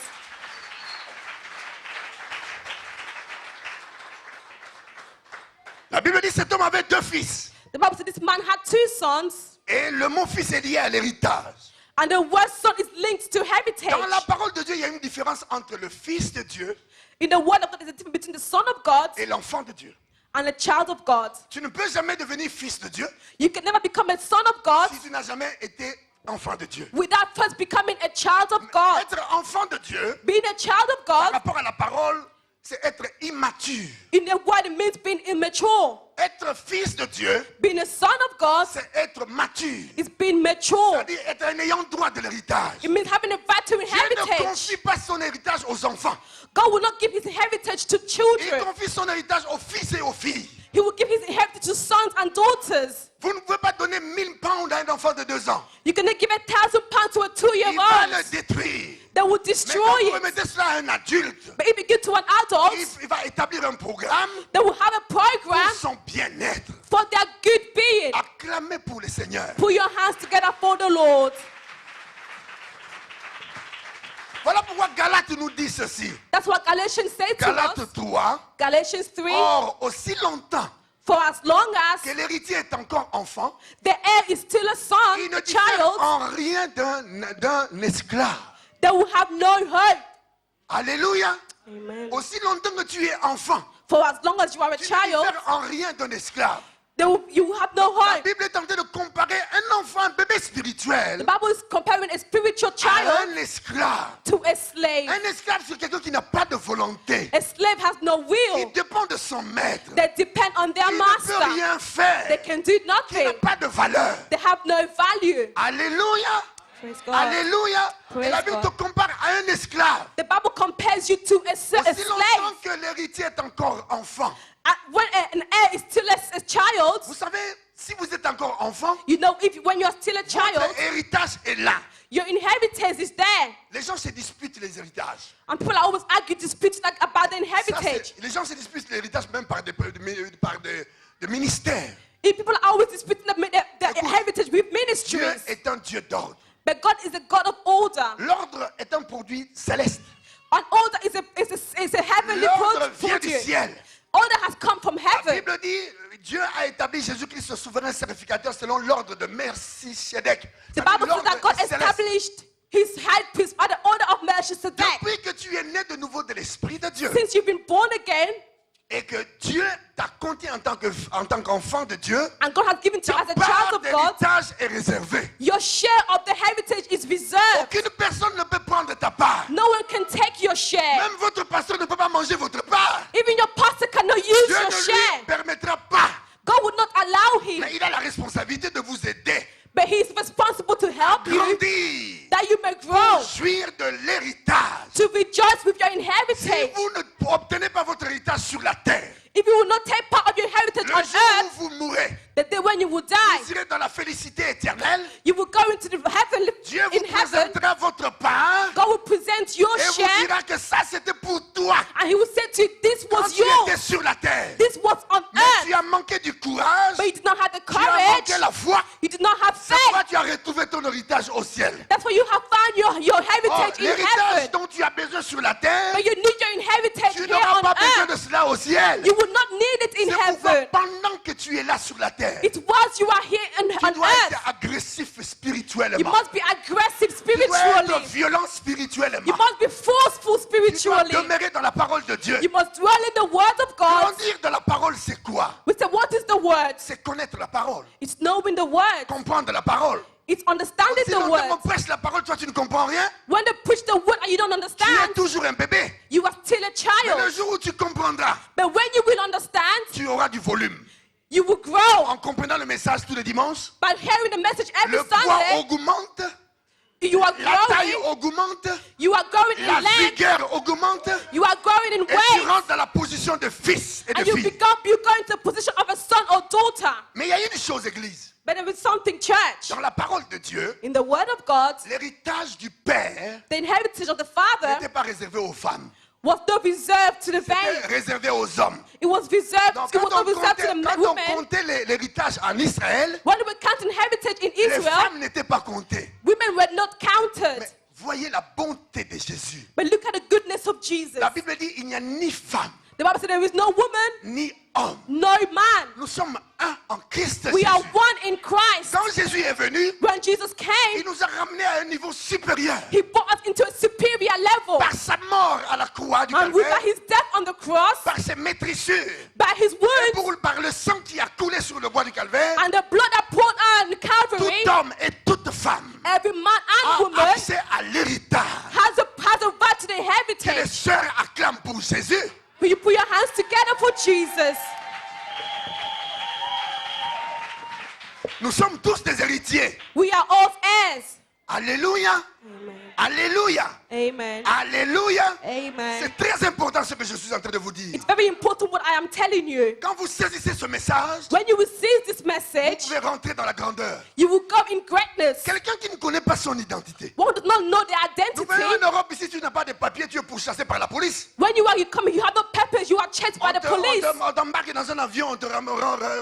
La Bible dit cet homme avait deux fils. The Bible says this man had two sons, Et le mot fils est lié à l'héritage. and the word son is linked to heritage. Dans la parole de Dieu, il y a une différence entre le fils de Dieu In the word of God, there's a difference between the son of God et l'enfant de Dieu. and the child of God. Tu ne peux jamais devenir fils de Dieu You can never become a son of God si tu n'as jamais été enfant de Dieu. without first becoming a child of God. Être enfant de Dieu, Being a child of par God, rapport à la parole, c'est être immature. in the word, it means being immature. Être fils de Dieu, Being a son of God c'est être mature. is being mature. C'est-à-dire être un ayant droit de l'héritage. It means having a right to Dieu ne heritage. confie pas son héritage aux enfants. God will not give His heritage to Il children. confie son héritage aux fils et aux filles. He will give His heritage to sons and daughters. Vous ne pouvez pas donner 1000 pounds à un enfant de 2 ans. You cannot give £1,000 to a Il va 2-year-old. le détruire. They will Mais destroy quand vous it. remettez cela à un adulte, But if you give to an adult, il va établir un programme they will have a pour program son bien-être. for their good being. Acclamez pour le Seigneur. Put your hands together for the Lord. Voilà pourquoi Galates nous dit ceci. That's what Galatians say to Galates us. 3. Galatians 3. Or, aussi longtemps For as long as que l'héritier est encore enfant, the heir is still a son, il ne a diffère child, en rien d'un esclave. they will have no hope. Alléluia. Amen. Aussi longtemps que tu es enfant, For as long as you are a tu ne child, diffères en rien d'un esclave. you have no La harm. Bible est en train de comparer un enfant, un bébé The spirituel, Bible is comparing a spiritual à child un esclave. to a slave. Un esclave, c'est quelqu'un qui n'a pas de volonté. A slave has no Il will. dépend de son maître. They depend on their Il ne peut master. rien They faire. can do Il n'a nothing. pas de valeur. They have no value. Alléluia. Praise God. Alléluia. Praise Et la Bible God. te compare à un esclave. The Bible compares you to a Aussi longtemps slave. que l'héritier est encore enfant. When an heir is still a child, Vous savez, si vous êtes encore enfant, you know, when you're still a child, votre héritage est là. your inheritance is there. Les gens se disputent les héritages. And people are always arguing disputes like about the Ça, inheritance. les gens se disputent l'héritage même par des ministères. If people are always disputing the Écoute, inheritance with Dieu ministries. est un Dieu d'ordre. But God is a God of order. L'ordre est un produit céleste. An order is a heavenly L'ordre vient du product. ciel. Order has come from La heaven. Bible dit, Dieu a établi Jésus-Christ souverain sacrificateur selon l'ordre de Melchisedec. The Ça dit, Bible says that l'ordre God est céleste. established his high priest by the order of Melchizedek. Depuis que tu es né de nouveau de l'Esprit de Dieu Since you've been born again, et que Dieu t'a compté en tant qu'enfant de Dieu, and God has given to you ta as a part child of God, d'héritage est réservée. your share of the heritage is reserved. Aucune personne ne peut prendre ta part. No one can take your share. Même votre pasteur ne peut pas manger votre part. Even your pastor cannot use Dieu your ne lui share. permettra pas. God would not allow him, Mais il a la responsabilité de vous aider, but he is responsible to help you grandir, that you may grow, jouir de l'héritage. to rejoice with your Si inheritance. vous n'obtenez pas votre héritage sur la terre, If you will not take part of your heritage le on jour earth, où vous mourrez, the day when you will die, vous irez dans la félicité éternelle. you will go into the heavenly, Dieu vous in heaven. présentera votre part God will present your et vous share, dira que ça c'était pour toi and he will say to you, this quand was tu étais yours, sur la terre. this was on Mais tu earth, as manqué du courage, but you did not have the tu as manqué courage, la foi. you did not have C'est pourquoi faith. tu as retrouvé ton héritage au ciel. That's why you have found your Or, heritage in l'héritage heaven, dont tu as besoin sur la terre, but you need your inheritance tu here n'auras on pas besoin earth. de cela au ciel. You will not need it in C'est pourquoi heaven. pendant que tu es là sur la terre, It's whilst you are here tu on dois earth. être agressif You spirituellement. must be aggressive Tu dois être spiritually. violent You spirituellement. must be forceful Tu dois spiritually. demeurer dans la parole de Dieu. You must dwell in the word of God. Grandir dans la parole, c'est quoi? We say, what is the word? C'est connaître la parole, It's knowing the word. comprendre la parole. It's understanding Si the longtemps word. qu'on prêche la parole, toi tu ne comprends rien, When they preach the word and you don't tu es understand, toujours un bébé. you are still a Mais le child. jour où tu comprendras, But when you will understand, tu auras du volume. you will grow. En comprenant le message tous les dimanches, By hearing the message every le poids Sunday, augmente, you are la taille growing. augmente, You are growing la in length. vigueur augmente, You are growing in et tu weight. rentres dans la position de fils et de And you fille. go into the position of a son or daughter. Mais il y a une chose, Église. But there is something, church. Dans la parole de Dieu, In the word of God, l'héritage du Père the inheritance of the Father n'était pas réservé aux femmes, was not reserved to the c'était vain. réservé aux hommes. It was reserved. Donc, It was quand not reserved to the on women. comptait l'héritage en Israël, When we were counting heritage in les Israel, femmes n'étaient pas comptées. women were not counted. Mais voyez la bonté de Jésus. But look at the goodness of Jesus. La Bible dit il n'y a ni femme, The Bible said there is no woman, ni homme. no man. Nous sommes un en Christ We are Jésus. one in Christ. Quand Jésus est venu, When Jesus came, il nous a ramenés à un niveau supérieur. he brought us into a superior level. Par sa mort à la croix du And with Calvaire, his death on the cross, par ses maîtrissures, by his et wounds, par le sang qui a coulé sur le bois du Calvaire, and the blood that poured out on Calvary, tout homme et toute femme every man and a woman accès à l'héritage. has a right to the Que les heritage. sœurs acclament pour Jésus. Will you put your hands together for Jesus? Nous sommes tous des héritiers. We are all heirs. Alléluia. Amen. Alléluia. Amen. Alléluia. Amen. C'est très important ce que je suis en train de vous dire. It's very important what I am telling you. Quand vous saisissez ce message, When you receive this vous message, pouvez rentrer dans la grandeur. you will go in greatness. Quelqu'un qui ne connaît pas son identité. One does not know their Nous venons identity. en Europe, ici tu n'as pas de papier, tu es pourchassé par la police. When you come, you have no papers, you are chased by the police. On t'embarque dans un avion, on te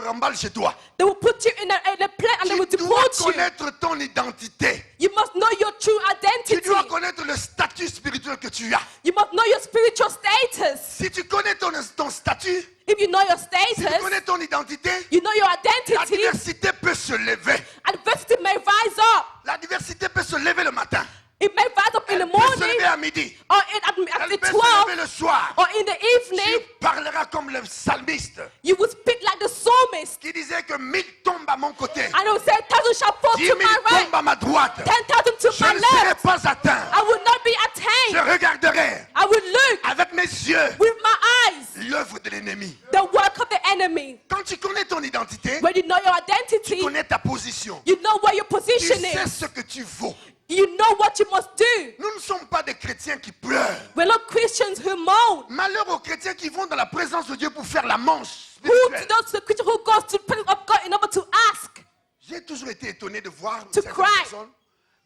remballe chez toi. They will put you in a plane and they will Tu dois deport you. connaître ton identité. You must know your true Tu identity. dois connaître le statut spirituel que tu as. You must know your spiritual status. Si tu connais ton statut, If you know your si tu status, connais ton identité, you know your la identity, diversité peut se lever. adversity may rise up. La diversité peut se lever le matin. It may rise up in the Elle peut se lever morning à midi. or at Elle the peut se 12. lever le soir, or in the tu evening, parleras comme le psalmiste you will speak like the psalmist. qui disait que 1000 tombent à mon côté, And you will say, 1,000 shall fall 10 to 000 my right, tombent à ma droite. 10,000 to Je my ne serai left. pas atteint. I will not be Je attained. regarderai I will look avec mes yeux with my eyes l'œuvre de l'ennemi. the work of the enemy. Quand tu connais ton identité, When you know your tu identity, connais ta position. you know where your Tu position sais is. ce que tu vaux. You know what you must do. Nous ne sommes pas des chrétiens qui pleurent. We're not Christians who moan. Malheur aux chrétiens qui vont dans la présence de Dieu pour faire la manche Who to spirituelle. those Christians who goes to the presence of God in order to ask, J'ai toujours été étonné de voir To certaines cry. personnes,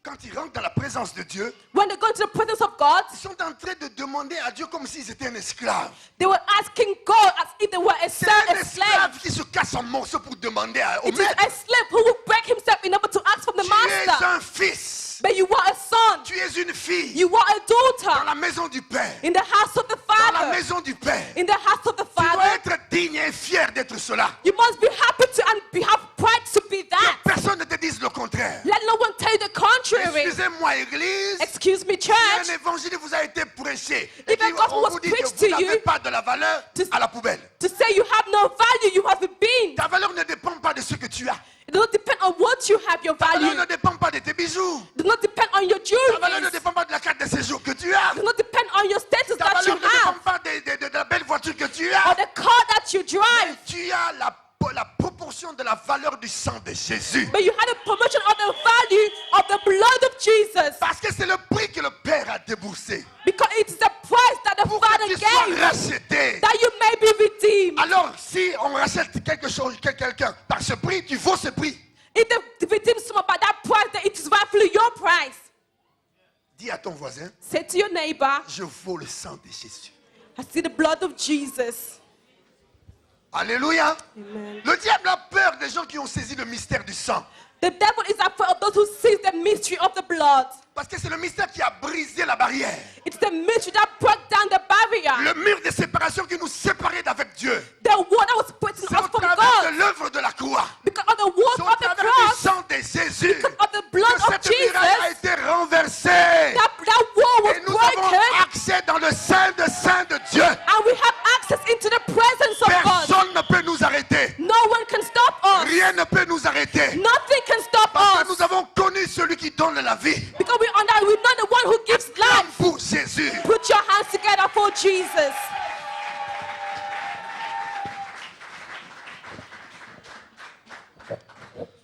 quand ils rentrent dans la présence de Dieu, when they go to the presence of God, ils sont en train de demander à Dieu comme s'ils étaient un esclave. they were asking God as if they were a C'est un slave. esclave qui se casse en morceaux pour demander au It is maître. a slave who will break himself in order to ask from the Tu es master. un fils. But you are a son. Tu es une fille. You are a Dans daughter la maison du Père. in the house of the Dans la Father. maison du Père. In the house of the Tu dois Father. être digne et fier d'être cela. You must be happy to and have pride to be Que that. personne ne te dise le contraire. Let no one tell you the contrary. Excusez-moi, Église. Excuse me, Si church. un évangile vous a été prêché et If a gospel on was vous dit que preached vous to n'avez you, pas de la valeur, à la poubelle. To say you have no value, you haven't been. Ta valeur ne dépend pas de ce que tu as. It does not depend on what you have, your Ta valeur value. ne dépend pas de tes bijoux. It does not depend on your Ta valeur ne jewelry. It dépend pas de la carte de séjour que tu as. does not depend on your status Ta that you valeur ne dépend have pas de la belle voiture que tu or as. the car that you drive. Tu as la proportion de la valeur du sang de Jésus. But you had a promotion of the value of the blood of Jesus. Parce que c'est le prix que le Père a déboursé. Because it is the price that the Pour que Father tu sois gave racheté. that you may be redeemed. Alors, si on rachète quelque chose, quelqu'un par ce prix, tu vaux ce prix. If the redeemed someone by that price, then it is rightfully your price. Dis à ton voisin, Say to your neighbor, je vaux le sang de Jésus. I see the blood of Jesus. Alléluia. Amen. Le diable a peur des gens qui ont saisi le mystère du sang. The devil is afraid of those who see the mystery of the blood. Parce que c'est le mystère qui a brisé la barrière. It's the mystery that broke down the barrier. Le mur de séparation qui nous séparait d'avec Dieu. The wall that was separating C'est au us from travers God. de l'œuvre de la croix. Because of the walls C'est au of the travers du cross, sang de Jésus because of the blood que of cette muraille a Jesus, été renversée. that wall was Et nous avons broken, accès dans le Saint de Saint de Dieu. and we have access into the presence of God. Personne ne peut nous arrêter. No one can stop us. Rien ne peut nous arrêter. Nothing can stop Parce que us. nous avons connu celui qui donne la vie. Because we know the one who gives life. Pour Jésus. Put your hands together for Jesus.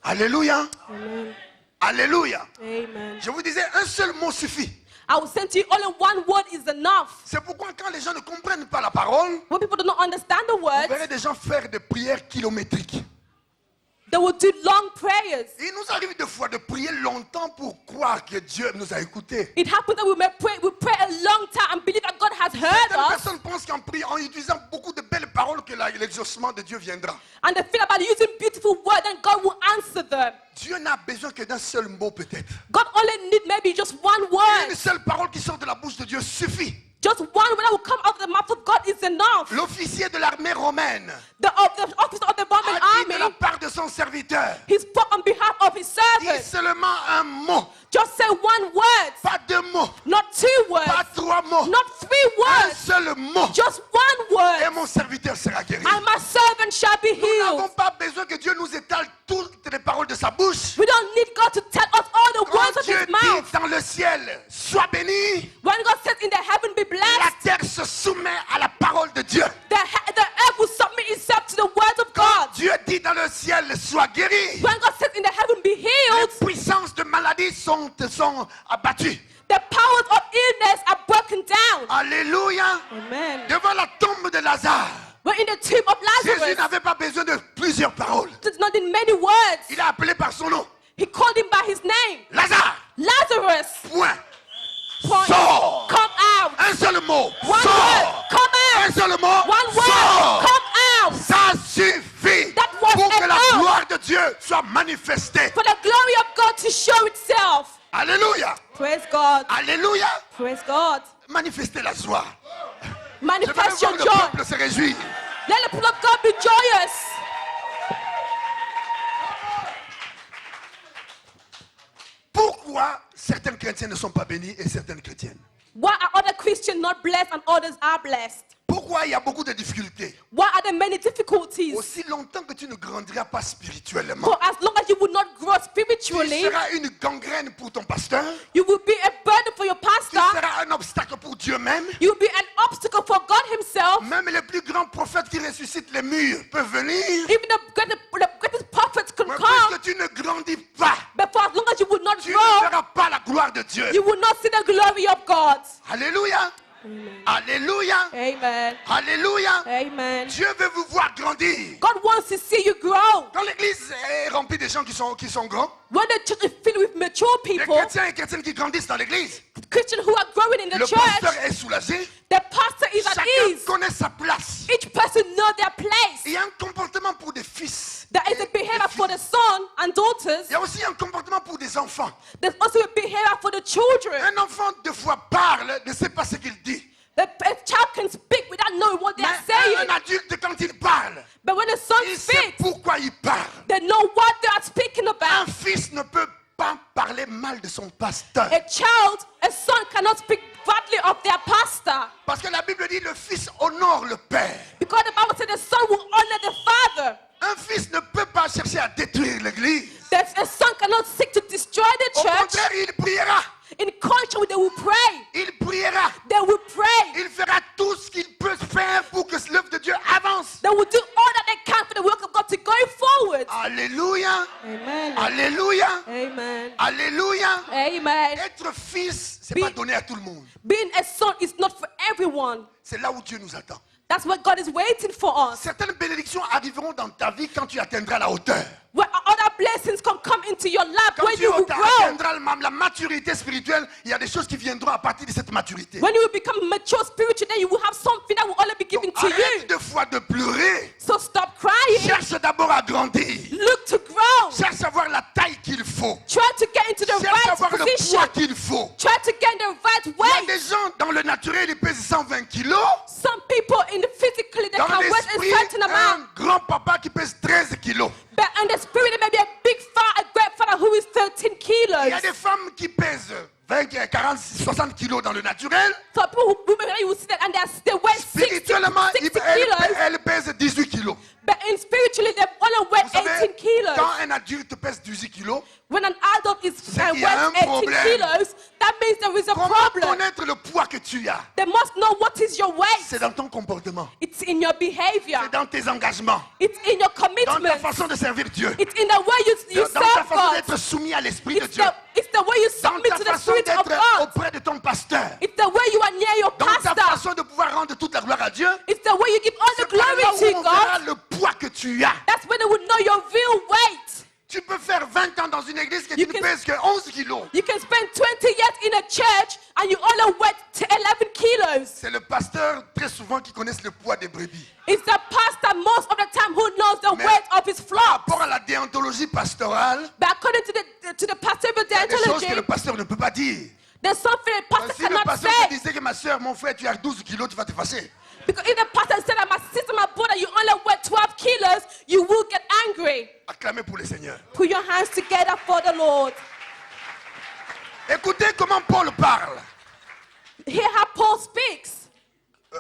Alléluia. Amen. Alléluia. Amen. Je vous disais, un seul mot suffit. I will send to you only one word is enough. C'est pourquoi quand les gens ne comprennent pas la parole, When people do not understand the vous words, verrez des gens faire des prières kilométriques. they will do long prayers. Il nous arrive des fois de prier longtemps pour croire que Dieu nous a écoutés. It happens that we pray a long time and believe that God has heard Certaines us, personnes pensent qu'en priant, en utilisant beaucoup de belles paroles, que l'exaucement de Dieu viendra. and they feel about using beautiful words, then God will answer them. Dieu n'a besoin que d'un seul mot peut-être. God only needs maybe just one Une word. seule parole qui sort de la bouche de Dieu suffit. Just one word that will come out of the mouth of God is enough. L'officier de l'armée romaine The officer of the Roman a dit de la army, part de son serviteur, he spoke on behalf of his dis servant. seulement un mot, Just say one word, pas deux mots, not two words, pas trois mots, not three un words, seul mot, just one et word, mon serviteur sera guéri. and my servant shall be Nous n'avons healed. pas besoin que Dieu nous étale toutes les paroles de sa bouche. We don't need God to tell us all the Quand words of Dieu his mouth. dit dans le ciel, sois béni, When God says in the heaven be la blessed, terre se soumet à la parole de Dieu. the earth will submit itself to the words of God. Dieu dit dans le ciel, sois guéri. When God says in the heaven be Les healed, puissances de maladie sont abattues. the powers of illness are broken down. Alléluia. Amen. Devant la tombe de Lazare, We're in the tomb of Jésus Lazarus. n'avait pas besoin de plusieurs paroles. It's not in many words. Il a appelé par son nom. He called him by his name. Lazare, Lazarus, point. point, Sors. come out. Un seul mot. One word, Sors. come Un out. seul mot. One word, Sors. come out. Ça suffit That was pour que la enough. gloire de Dieu soit manifestée. For the glory of God to show itself. Alléluia. Praise God. Alléluia. Praise God. Manifestez la joie. Je veux Manifest voir your le joy. peuple se réjouir. Let the people of God be joyous. Pourquoi certains chrétiens ne sont pas bénis et certaines chrétiennes? Why are other Christians not blessed and others are blessed? Pourquoi il y a beaucoup de difficultés? Why are there many difficulties? Aussi longtemps que tu ne grandiras pas spirituellement, For as long as you will not grow tu spiritually, seras une gangrène pour ton pasteur, you will be a burden for your tu pastor. seras un obstacle pour Dieu même. You will be an obstacle for God Himself. Même les plus grands prophètes qui ressuscitent les murs peuvent venir. Even the greatest prophets can Mais come, puisque tu ne grandis pas, but for as long as you will not tu ne grow, verras pas la gloire de Dieu. you will not see the glory of God. Alléluia. Alléluia. Amen. Alléluia. Amen. Dieu veut vous voir grandir. God wants to see you grow. Quand l'église est remplie de gens qui sont grands, When the church is filled with mature les people, chrétiens et chrétiennes qui grandissent dans l'église, Christians who are growing in the le church, pasteur est soulagé. the pastor is at Chacun ease. connaît sa place. Each person knows their place. Il y a un comportement pour des fils. There is a behavior for the son and daughters. Il y a aussi un comportement pour des enfants. There's also a behavior for the children. Un enfant, des fois, parle, ne sait pas ce qu'il dit. A child can speak without knowing what they are Mais saying. un adulte, quand il parle, But when the son il sait speaks, pourquoi il parle. they know what they are speaking Un about. fils ne peut pas parler mal de son pasteur. A son cannot speak badly of their pastor. Parce que la Bible dit le fils honore le père. Because the Bible says the son will honor the father. Un fils ne peut pas chercher à détruire l'église. That a son cannot seek to destroy the Au church. contraire, il priera. In culture, they will pray. Il priera. They will pray. Il fera tout ce qu'il peut faire pour que l'œuvre de Dieu avance. They will do all that they can for the work of God to go forward. Alléluia. Amen. Alléluia. Amen. Alléluia. Amen. Être fils, c'est Be- pas donné à tout le monde. Being a son is not for everyone. C'est là où Dieu nous attend. That's what God is waiting for us. Certaines bénédictions arriveront dans ta vie quand tu atteindras la hauteur. Where other blessings can come into your lap Quand when tu you will grow. atteindras la maturité spirituelle, il y a des choses qui viendront à partir de cette maturité. When you will become mature spiritually, then you will have something that will only be given to Arrête you. deux fois de pleurer. So stop crying. Cherche d'abord à grandir. Look to grow. Cherche à avoir la taille qu'il faut. Try to get into the Cherche à right avoir le position. poids qu'il faut. Try to get the right Il y a weight. des gens dans le naturel, ils pèsent 120 kilos. Some people in the physically they Dans can weigh l'esprit, a certain un amount, grand papa qui pèse 13 kilos. but in the spirit there may be a big father, a great father who is 13 Il y a kilos. des femmes qui pèsent 20, 40, 60 kilos dans le naturel. So people women you will see that and they weigh 60 Spirituellement, 60 elle kilos, pèse 18 kilos. but in spiritually they only weigh Vous savez, 18 kilos. quand un adulte pèse 18 kilos, When an adult is qu'il y a un weighs 18 problème. kilos, that means there is a comment problem. connaître le poids que tu as? They must know what is your weight. C'est dans ton comportement, It's in your behavior. c'est dans tes engagements, It's in your dans ta commitment. façon de servir Dieu, It's in the way you dans ta serve façon God. d'être soumis à l'Esprit de It's Dieu, the way you dans submit ta to the façon Spirit of d'être God. auprès de ton pasteur, It's the way you are near your dans ta pastor. façon de pouvoir rendre toute la gloire à Dieu. It's the way you give all the C'est par là glory où to on verra God. le poids que tu as. That's when they will know your real weight. Tu peux faire 20 ans dans une église que tu You ne can- pèses que 11 kilos. You can spend 20 years in a church and you only weigh 11 kilos. C'est le pasteur très souvent qui connaît le poids des brebis. It's the pastor most of the time who knows the Mais weight of his par flock. rapport à la déontologie pastorale, But according to the pastoral il y a des choses que deontology, le pasteur ne peut pas dire. there's something the pastor Si le cannot pasteur te say. disait que ma soeur, mon frère, tu as 12 kilos, tu vas te fâcher. Because if the pastor said that my sister, my brother, you only weigh 12 kilos, you will get angry. Acclamez pour le Seigneur. Put your hands together for the Lord. Écoutez comment Paul parle. Hear how Paul speaks.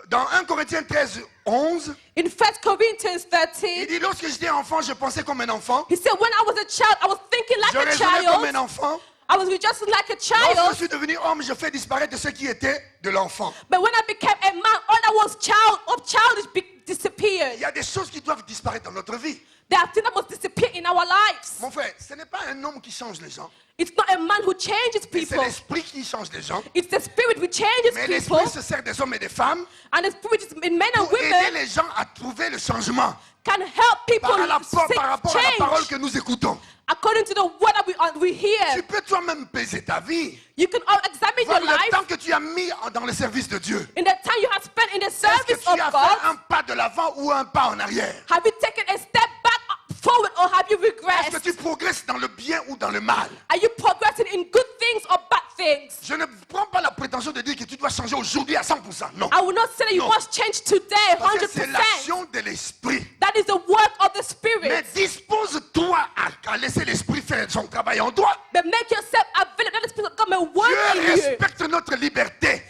Dans 1 Corinthiens 13, 11, In 1 Corinthians il 13, dit, lorsque j'étais enfant, je pensais comme un enfant. he said, when I was a child, I was thinking like Je a raisonnais comme un child. enfant. I was rejoicing like a Lorsque je child. suis devenu homme, je fais disparaître ce qui était de l'enfant. But when I became a man, all that was childish Il disappeared. y a des choses qui doivent disparaître dans notre vie. There are things that must disappear in our lives. Mon frère, ce n'est pas un homme qui change les gens. It's not a man who changes Mais c'est people. l'esprit qui change les gens. It's the spirit who changes Mais people. l'esprit se sert des hommes et des femmes And the spirit is in men and pour aider women les gens à trouver le changement can help people par rapport seek à la parole change que nous écoutons. according to the word that we Tu hear. peux toi-même peser ta vie. You can all examine Voir your le life temps que tu as mis dans le service de Dieu. in the time you have spent in the Est-ce que service tu of as fait God. un pas de l'avant ou un pas en arrière? Have you taken a step back forward or have you Est-ce que regressed? tu progresses dans le bien ou dans le mal? Are you progressing in good things or bad things? Je ne prends pas la prétention de dire que tu dois changer aujourd'hui à 100%. Non. I will not say that you No. must change today Parce que c'est 100%. l'action de l'esprit. That is the work of the Mais Spirit. dispose-toi à laisser l'esprit faire son travail en toi. But make yourself available. Let the Spirit of God may work Dieu in you. respecte notre liberté.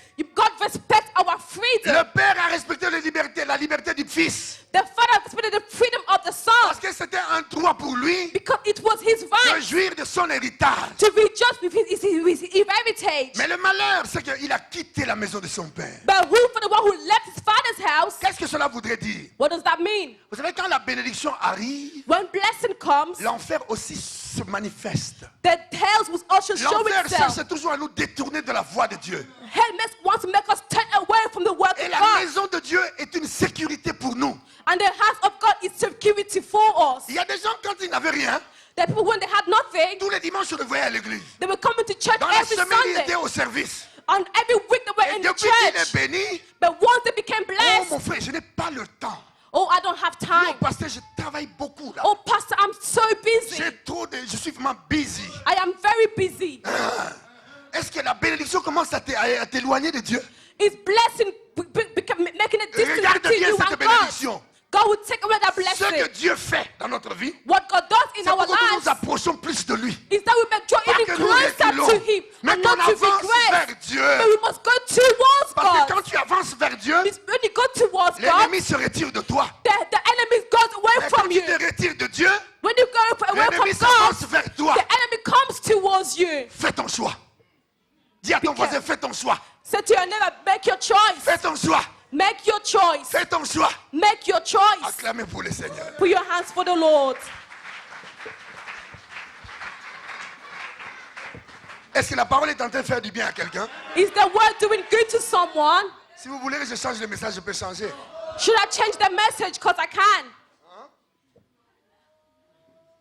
his heritage. Mais le malheur, c'est qu'il a quitté la maison de son père. But who for the one who left his father's house? Qu'est-ce que cela voudrait dire? What does that mean? Vous savez, quand la bénédiction arrive, When blessing comes, l'enfer aussi se manifeste. the tails will also show L'enfer itself. cherche toujours à nous détourner de la voie de Dieu. Hell wants to make us turn away from the word Et of la God. maison de Dieu est une sécurité pour nous. And the house of God is security for us. Il y a des gens, quand ils n'avaient rien, The people, when they had nothing, tous les dimanches, on le voyait à l'église. they were coming to church Dans la every semaine, ils Sunday. étaient au service. And every week they were Et in the depuis qu'il est church. béni, But once they became oh blessed, mon frère, je n'ai pas le temps. oh, I don't have Oh time. pasteur, je travaille beaucoup là. Oh, pastor, I'm so busy. Je suis vraiment busy. I am very busy. Est-ce que la bénédiction commence à t'éloigner de Dieu? Is blessing making a distance Regarde between bien you cette and bénédiction. God? God will take away that Ce que blessing. Dieu fait dans notre vie, What God does in c'est our pour que nous nous lives approchons plus de lui. is that we may draw Pas even que nous closer reculons, to Him mais and qu'on not to avance vers regret. Dieu. But we must go towards Parce que God. quand tu avances vers Dieu, It's when you go towards God, l'ennemi se retire de toi. the enemy goes away Mais quand from tu you. te retires de Dieu, When you go away l'ennemi from s'avance God, vers toi. the enemy comes towards you. Fais ton choix. Dis à ton Be careful. voisin, fais ton choix. Say to your neighbor, make your choice. Fais ton choix. Make your choice. Fais ton choix. Make your choice. Acclamez pour le Seigneur. Put your hands for the Lord. Est-ce que la parole est en train de faire du bien à quelqu'un? Is the word doing good to someone? Si vous voulez que je change le message, je peux changer. Should I change the message? Because I can.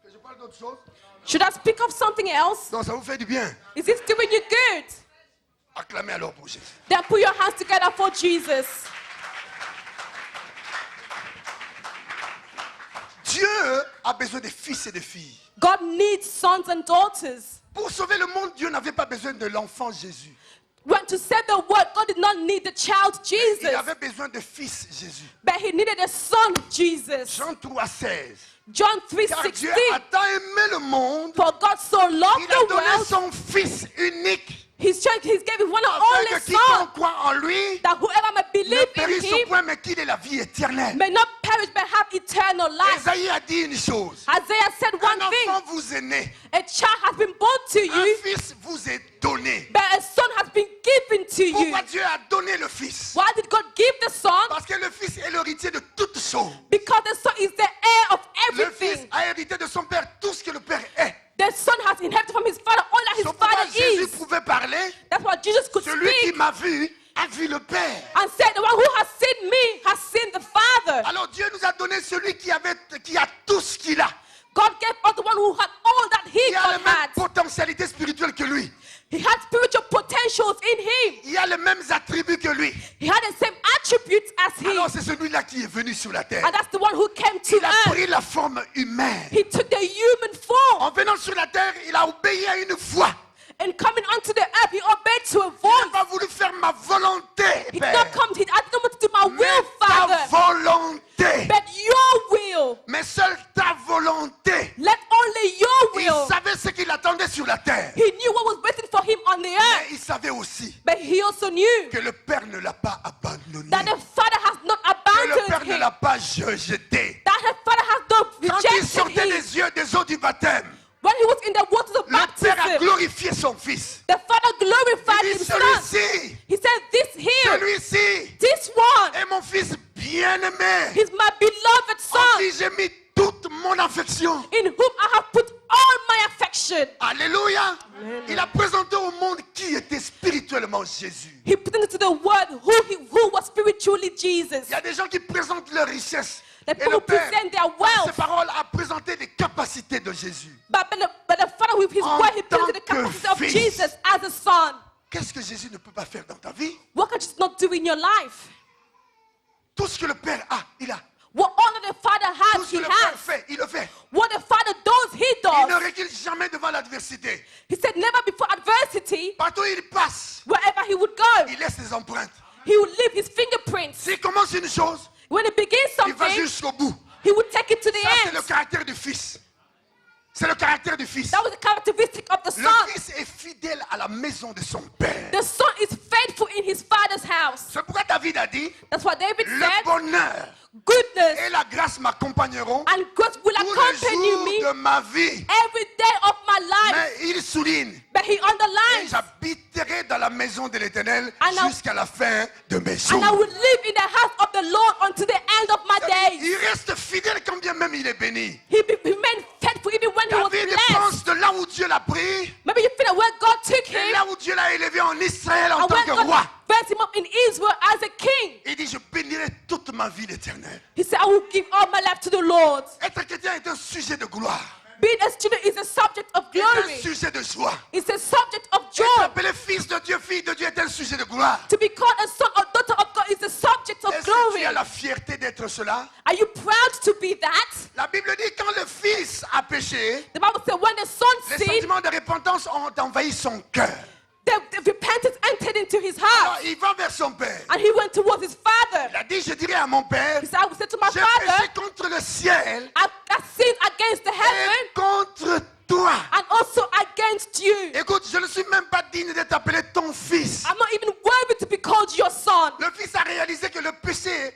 Que je parle d'autre chose? Should I speak of something else? Donc ça vous fait du bien. Is this doing you good? Acclamez alors pour Jésus. Then put your hands together for Jesus. Dieu a besoin de fils et de filles. God needs sons and daughters. Pour sauver le monde, Dieu n'avait pas besoin de l'enfant Jésus. When to save the world, God did not need the child Il Jesus, avait besoin de fils Jésus. but He needed a son Jesus. Jean 3,16. John Car Dieu 3:16. a tant aimé le monde, For God so loved il a the donné world, son fils unique. He's gave His one and Afin only que Son, quiconque croit en lui that whoever may ne believe in périsse au Him point, mais qu'il ait la vie éternelle. may not perish but have eternal life. Isaïe a dit une chose. Isaiah said one Un thing: enfant vous est né, a child has been born to un you, fils vous est donné. but a son has been given to you. Pourquoi Dieu a donné le fils? Why did God give the son? Parce que le fils est l'héritier de toutes choses. Because the son is the heir of Le fils everything. a hérité de son père tout ce que le père est. The son has inherited from his father all that his Donc pourquoi father Jésus is. pouvait parler? That's why Jesus could Celui qui speak m'a vu a vu le Père. and said, the one who has seen me has seen the Father. Alors Dieu nous a donné celui qui a tout ce qu'il a. God gave us the one who had all that he Il a les God mêmes had. potentialités spirituelles que lui. He had spiritual potentials in him. Il a les mêmes attributs que lui. He had the same attributes as him. Alors c'est celui-là qui est venu sur la terre. And that's the one who came to Il a earth. pris la forme humaine. He took the human form. En venant sur la terre, il a obéi à une voix. And coming onto the earth, he obeyed to a Il n'a voice. pas voulu faire ma volonté, He did Père, not come to it. I didn't want to do my mais will, ta Father, volonté. but your will. Mais seule ta volonté. Let only your Il will. savait ce qu'il attendait sur la terre. He knew what was waiting for him on the Mais earth, il savait aussi but he also knew que le Père ne l'a pas abandonné. that the Father has not Que le Père abandoned ne him. l'a pas jeté. That the Father has not Quand il rejected sortait him. des eaux du baptême, When he was in the waters of le Père a baptism, glorifié son Fils. the Father glorified Il dit, his Son. celui-ci, He said, this here, celui-ci this one, est mon Fils bien-aimé, is my beloved en Son, qui j'ai mis toute mon affection. in whom I have put all my affection. Alléluia. Il a présenté au monde qui était spirituellement Jésus. He put into the word who was spiritually Jesus. Il y a des gens qui présentent leur richesse. The Et people le Père, present their par ses wealth, paroles, a présenté des capacités de Jésus. but the Father with his En word, he tant presented the que capacity of fils. Jesus as a son. Qu'est-ce que Jésus ne peut pas faire dans ta vie? What can Jesus not do in your life? Tout ce que le Père a, il a. What all that the Father Tout has, ce que he le Père has. fait, il le fait. What the Father does, he Il ne does. recule jamais devant l'adversité. He said, never before adversity, Partout où il passe, wherever he would go, il laisse des empreintes. he would leave his fingerprints. S'il commence une chose, When he begins il va something, jusqu'au bout. he would take it to the Ça, c'est le end. caractère du Fils. C'est le caractère du Fils. That was the characteristic of the Le Son. Fils est fidèle à la maison de son Père. The Son is faithful in his Father's house. C'est pourquoi David a dit, That's what David le said. bonheur goodness et la grâce m'accompagneront and grace will tous les accompany jours me de ma vie. every day of my life. Mais il souligne, But he et underlines, j'habiterai dans la maison de l'Éternel And I- jusqu'à la fin de mes and jours. I will live in the house of the Lord until the end of my days. Il reste fidèle quand bien même il est béni. He remained faithful even when he was David blessed. pense de là où Dieu l'a pris Maybe you feel that where God took et him là où Dieu l'a élevé en Israël en and tant where que God roi. raised him up in Israel as a king. Il dit, je bénirai toute ma vie l'Éternel. He said, I will give all my life to the Lord. Être chrétien est un sujet de gloire. Being a student is a subject of C'est un glory. sujet de joie. It's a subject of Être joy. appelé fils de Dieu, fille de Dieu est un sujet de gloire. To be called a son or daughter of God is a subject of Est-ce que glory. tu as la fierté d'être cela? Are you proud to be that? La Bible dit quand le fils a péché, The Bible said when the son les sinned, sentiments de repentance ont envahi son cœur. the repentance entered into his Alors heart. il va vers son père. And he went towards his father. Il a dit, je dirai à mon père, He said, I will say to my j'ai father, péché contre le ciel I sinned against the heaven et contre toi. and also against you. Écoute, je ne suis même pas digne d'être appelé ton fils. I'm not even worthy to be called your son. Le fils a réalisé que le péché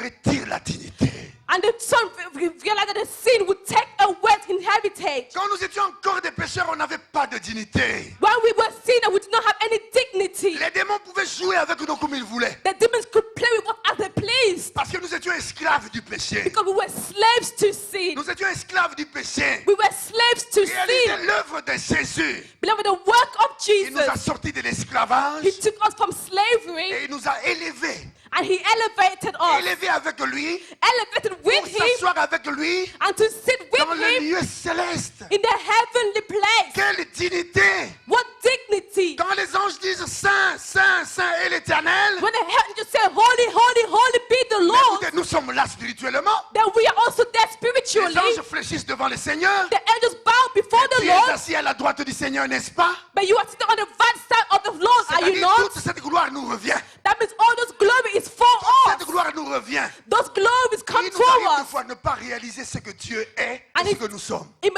retire la dignité. And the son realized that the sin would take away his heritage. Quand nous étions encore des pécheurs, on n'avait pas de dignité. When we were sinners, we did not have any dignity. Les démons pouvaient jouer avec nous comme ils voulaient. The demons could play with us as they pleased Parce que nous étions esclaves du péché. because we were slaves to sin. Nous étions esclaves du péché. We were slaves to Réaliser sin. l'œuvre de Jésus. Beloved, the work of Il nous a Jesus, sortis de l'esclavage he took us from slavery et il nous a élevés. and he elevated us, Élevés avec lui, elevated pour with him s'asseoir avec lui and to sit dans with le him lieu céleste. in the heavenly place. Quelle dignité! What dignity! Quand les anges disent Saint, Saint, Saint est l'Éternel, When the angels say, Holy, holy, holy be the mais Lord, écoutez, nous sommes là spirituellement. then we are also there Les spiritually. anges fléchissent devant le Seigneur. The angels bow before the Tu es Lord, assis à la droite du Seigneur, n'est-ce pas? but you are sitting on the right side of the Lord, are you C'est-à-dire not? toute cette gloire nous revient. That means all this glory is for Cette us. gloire nous revient. Those glories come Il nous to arrive des us. fois de ne pas réaliser ce que Dieu est And et ce it- que nous sommes. It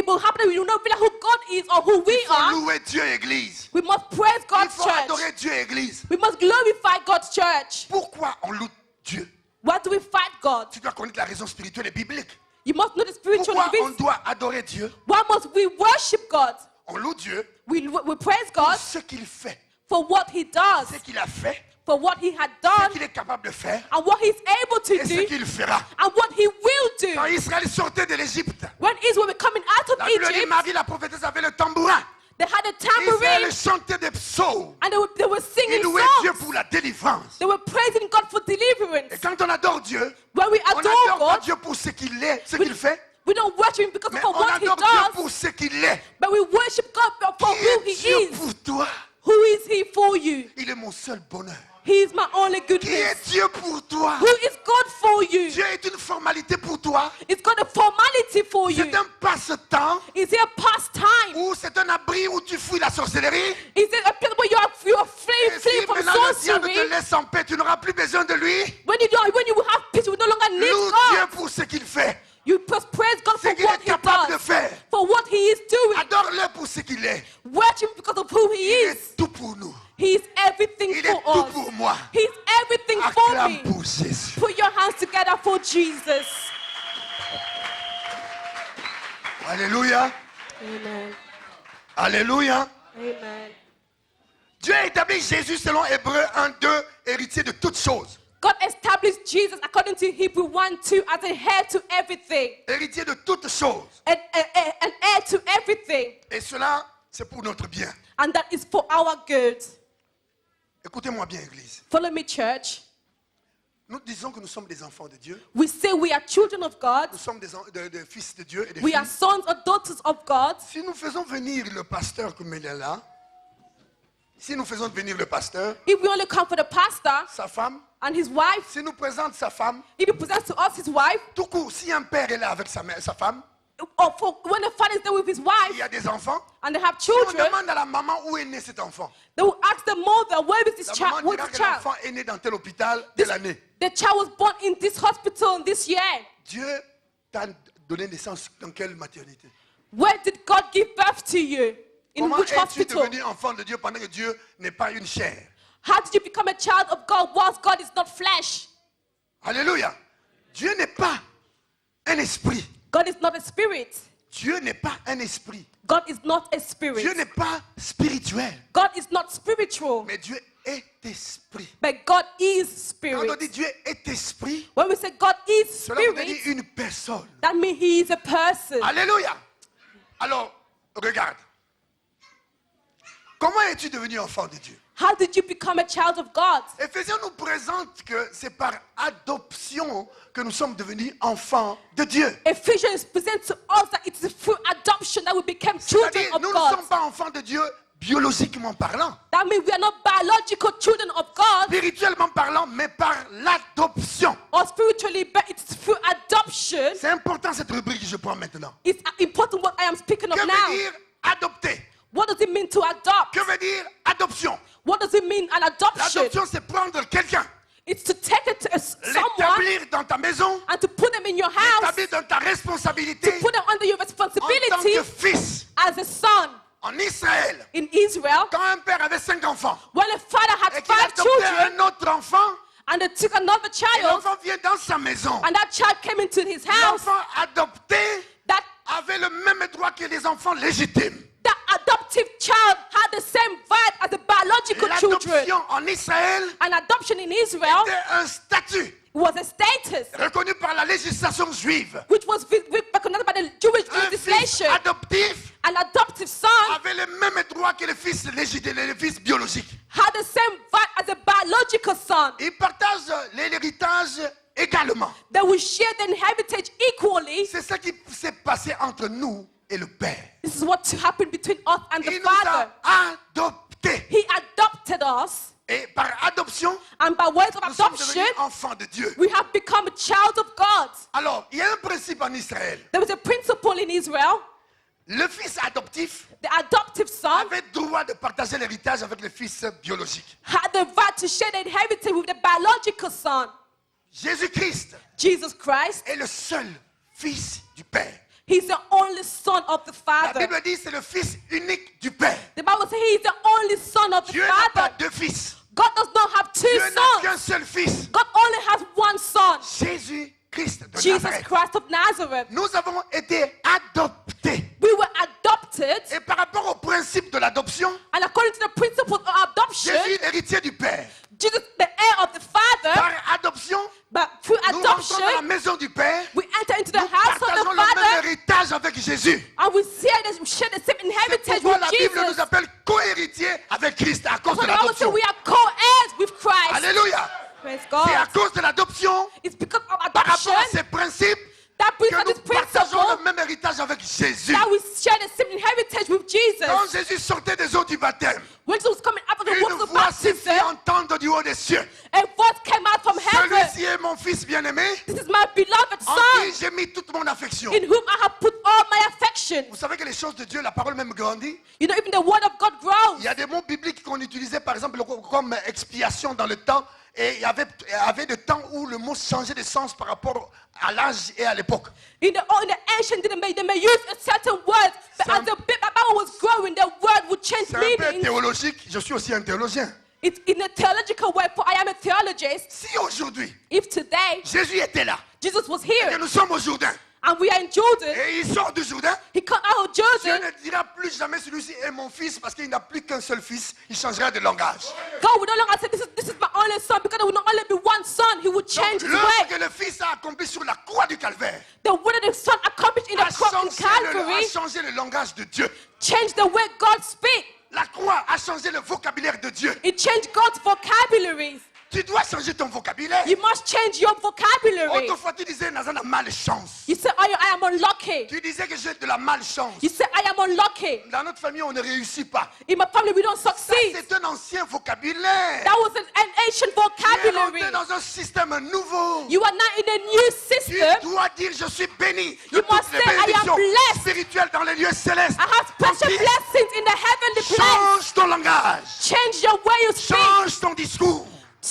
will happen that we do not realize who God is or who we Il faut are. louer Dieu, Église. We must praise Il God's faut church. adorer Dieu, Église. We must glorify God's church. Pourquoi on loue Dieu? Why do we fight God? Tu dois connaître la raison spirituelle et biblique. You must know the spiritual Pourquoi on reason. doit adorer Dieu? Why must we worship God? On loue Dieu We praise pour God ce qu'il fait, for what He does, ce qu'il a fait, for what He had ce done, qu'il est capable de faire and what He's able to et ce do, qu'il fera. and what He will Quand do. Israël sortait de l'Égypte, When Israel were coming out of la Bible dit Egypt, Marie la prophétesse avait le tambourin. they had a Israël tambourine chantait des psaumes. and they were Il singing louait Dieu songs. pour la délivrance. They were praising God for Et deliverance. quand on adore Dieu, When we on adore n'adore pas God, Dieu pour ce qu'il est, ce qu'il fait, we don't worship Him because mais of on what He adore Dieu does, pour ce qu'il est. but we worship God for Qui who est He Dieu is. pour toi? Who is He for you? Il est mon seul bonheur. He is my only Qui est goodness. Dieu pour toi? Who is God for you? Dieu est une formalité pour toi. It's got a formality for you. C'est un passe-temps Is it a pastime? ou c'est un abri où tu fuis la sorcellerie. Is it a place where you are Et fleeing si from maintenant le diable sorcery? te laisse en paix, tu n'auras plus besoin de lui. When you will have peace, you will no longer need Loue Dieu God. pour ce qu'il fait, You must praise God ce for qu'il what est He capable de does, faire. for what He is doing. Adore-le pour ce qu'il est. Worship Him because of who He Il is. est tout pour nous. He is everything Il est for tout us. pour moi. He's everything for Acclame me. pour Jésus. Put your hands together for Jesus. Alléluia. Amen. Alléluia. Amen. Dieu a établi Jésus selon Hébreux 1:2, héritier de toutes choses. God established Jesus according to Hebrew 1:2 as a heir to everything, Héritier de toutes choses. an heir to everything, Et cela, c'est pour notre bien. and that is for our good. Écoutez-moi bien, Église. Follow me, church. Nous disons que nous sommes des enfants de Dieu. We say we are children of God. Nous sommes des fils de Dieu et des We are filles. sons or daughters of God. Si nous faisons venir le pasteur comme il est là, si nous faisons venir le pasteur, If we only come for the pastor sa femme, and his wife, si nous présente sa femme, if he presents to us his wife, tout court, si un père est là avec sa femme, or for when the father is there with his il wife y a des enfants, and they have si on children, demande à la maman où est né cet enfant, they will ask the mother, where is this la child? maman Where's dira the que child? l'enfant est né dans tel hôpital de l'année. The child was born in this hospital this year. Dieu t'a donné naissance dans quelle maternité? Where did God give birth to you? In Comment which es-tu hospital? devenu enfant de Dieu pendant que Dieu n'est pas une chair? How did you become a child of God whilst God is not flesh? Alléluia. Dieu n'est pas un esprit. God is not a spirit. Dieu n'est pas un esprit. God is not a Dieu spirit. n'est pas spirituel. God is not spiritual. Mais Dieu est esprit. But God is Quand on dit spirit. Dieu est esprit, When we say God is cela veut dire spirit, une personne. that means He is a person. Alléluia. Alors, regarde. Comment es-tu devenu enfant de Dieu? How did you become a child of God? Éphésiens nous présente que c'est par adoption que nous sommes devenus enfants de Dieu. Ephesians present to us that it is through adoption that we became children C'est-à-dire, of nous ne God. sommes pas enfants de Dieu biologiquement parlant, That means we are not biological children of God spirituellement parlant, mais par l'adoption. or spiritually, but it's through adoption. C'est important cette rubrique que je prends maintenant. It's important what I am speaking of Que veut now. dire adopter? What does it mean to adopt? Que veut dire adoption? What does it mean an adoption? L'adoption, c'est prendre quelqu'un, It's to take it to someone l'établir dans ta maison, and to put them in your house, l'établir dans ta to responsabilité put them under your en tant responsibility que fils. as a son. En Israël, In Israel, quand un père avait 5 enfants when a father et had qu'il 5 adoptait children un autre enfant, and they took another et child l'enfant vient dans sa maison, and that child came into his house, l'enfant adopté that avait le même droit que les enfants légitimes. that adoptive child had the same right as the biological children. L'adoption en Israël An adoption in Israel était un statut was a status reconnu par la législation juive. which was recognized by the Jewish Un fils legislation. adoptif An adoptive son avait le même droit que le fils légitime, le fils biologique. had the same right as a biological son. Ils partagent l'héritage également. They will share the inheritance equally. C'est ce qui s'est passé entre nous et le Père. This is what happened between us and the Il nous Father. a adoptés. He adopted us, Et par adoption, and by way of nous sommes adoption, devenus enfants de Dieu. we have become a child of God. Alors, il y a un principe en Israël. There was a principle in Israel. Le fils adoptif The adoptive son avait droit de partager l'héritage avec le fils biologique. had the right to share the inheritance with the biological son. Jésus-Christ Jesus Christ, est le seul fils du Père. He's the only son of the La Father. Bible dit c'est le fils unique du Père. The Bible says He is the only son of the Dieu n'a pas Father. deux fils. God does not have two Dieu n'a qu'un sons. seul fils. God only has one son, Jésus-Christ de Jesus Nazareth. Christ of Nazareth. Nous avons été adoptés. We were adopted, Et par rapport au principe de l'adoption, and according to the principle of adoption, Jésus est héritier du Père. Jesus, the heir of the Father, Par adoption, but through nous rentrons dans la adoption, maison du Père. we enter into the Nous house of partageons the le même Father, héritage avec Jésus. and we share the same C'est inheritance pourquoi la with Bible Jesus. nous appelle co-héritiers avec Christ à cause So de the Bible says l'adoption. we are co-heirs with Christ. Alléluia. Praise C'est à God. cause de l'adoption, It's because of par rapport adoption à ces principes, that brings que us nous this partageons principle le même héritage avec Jésus. that we share the same inheritance with Quand Jesus. Jésus sortait des eaux du baptême, When Jesus was coming out of the une waters of voix s'est fait baptism, entendre du haut des cieux. a voice came out from heaven. Celui-ci est mon fils bien-aimé, This is my beloved en son, qui j'ai mis toute mon affection. in whom I have put all my affection. Vous savez que les choses de Dieu, la parole même grandit. You know, even the word of God grows. Il y a des mots bibliques qu'on utilisait par exemple comme expiation dans le temps. Et il y avait des temps où le mot changeait de sens par rapport à l'âge et à l'époque. In the ancient, they may use a certain word, but as the Bible was growing, the word would change C'est un peu meaning. théologique. Je suis aussi un théologien. It's in a theological way, for I am a theologist. Si aujourd'hui, If today Jésus était là, Jesus was et que here nous sommes au Jourdain, and we are in Jordan, et il sort du Jourdain, he come out of Dieu Jordan, ne dira plus jamais celui-ci est mon fils parce qu'il n'a plus qu'un seul fils. Il changera de langage. God would no longer say, this is my only son, because there will not only be one son, he would Donc, change his l'œuvre way. que le fils a accomplie sur la croix du calvaire The word of the son accomplished in a the cross in Calvary changé le langage de Dieu. changed the way God speaks. La croix a changé le vocabulaire de Dieu. It changed God's vocabularies. Tu dois changer ton vocabulaire. You must change your vocabulary. Autrefois, tu disais, Nazan a malchance. You say, I am unlucky. Tu disais que j'ai de la malchance. You say, I am unlucky. Dans notre famille, on ne réussit pas. In my family, we don't Ça, succeed. c'est un ancien vocabulaire. That was an ancient Tu es vocabulary. rentré dans un système nouveau. You are now in a new Tu system. dois dire, je suis béni de You toutes must les say, I am bénédictions blessed. spirituelles dans les lieux célestes. I have special Donc, blessings in the heavenly place. change ton langage. Change your way you speak. Change ton discours.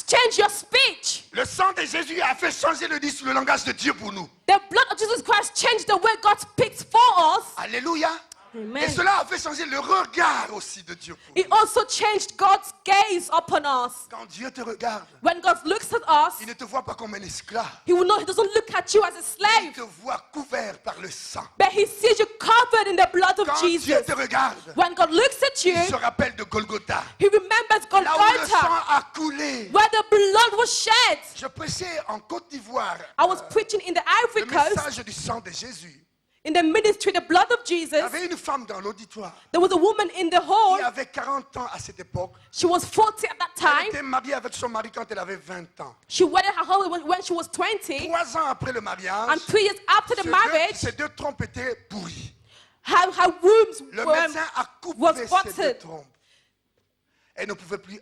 Change your speech. Le sang de Jésus a fait changer le langage de Dieu pour nous. The blood of Jesus Christ changed the way God speaks for us. Alléluia. Amen. Et cela a fait changer le regard aussi de Dieu. Pour It nous. also changed God's gaze upon us. Quand Dieu te regarde, When God looks at us, il ne te voit pas comme un esclave. He doesn't look at you as a Il slave, te voit couvert par le sang. but He sees you covered in the blood of Quand Dieu Jesus. te regarde, When God looks at you, il se rappelle de Golgotha. He remembers Là où le Golgotha, sang a coulé. where the blood was shed. Je prêchais en Côte d'Ivoire I was preaching in the le Ivory Coast, message du sang de Jésus. in the ministry, the blood of Il y Jesus. avait une femme dans l'auditoire There was a woman in the hall. qui avait 40 ans à cette époque. She was 40 at that Elle time. était mariée avec son mari quand elle avait 20 ans. She wedded her husband when she was 20. 3 ans après le mariage, And 3 years after the marriage, ces deux trompes étaient pourries. her wombs Le médecin a was coupé ces deux spotted. trompes. Elle ne pouvait plus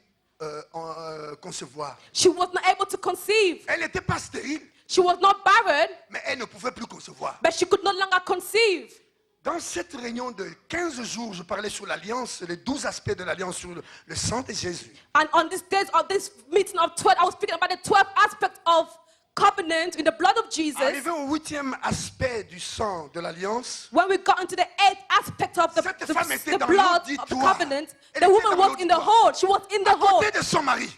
concevoir. She was not able to conceive. Elle n'était pas stérile, She was not barren, mais elle ne pouvait plus concevoir. but she could no longer conceive. Dans cette réunion de 15 jours, je parlais sur l'alliance, les 12 aspects de l'alliance sur le sang de Jésus. And on this day of this meeting of 12, I was speaking about the 12 aspects of covenant in the blood of Jesus. Arrivé au 8e aspect du sang de l'alliance, When we got into the 8th aspect of Cette femme était the dans blood of the l'auditoire. covenant, Elle the était woman dans was in the l'auditoire. hall. She was in the à hall côté de son mari.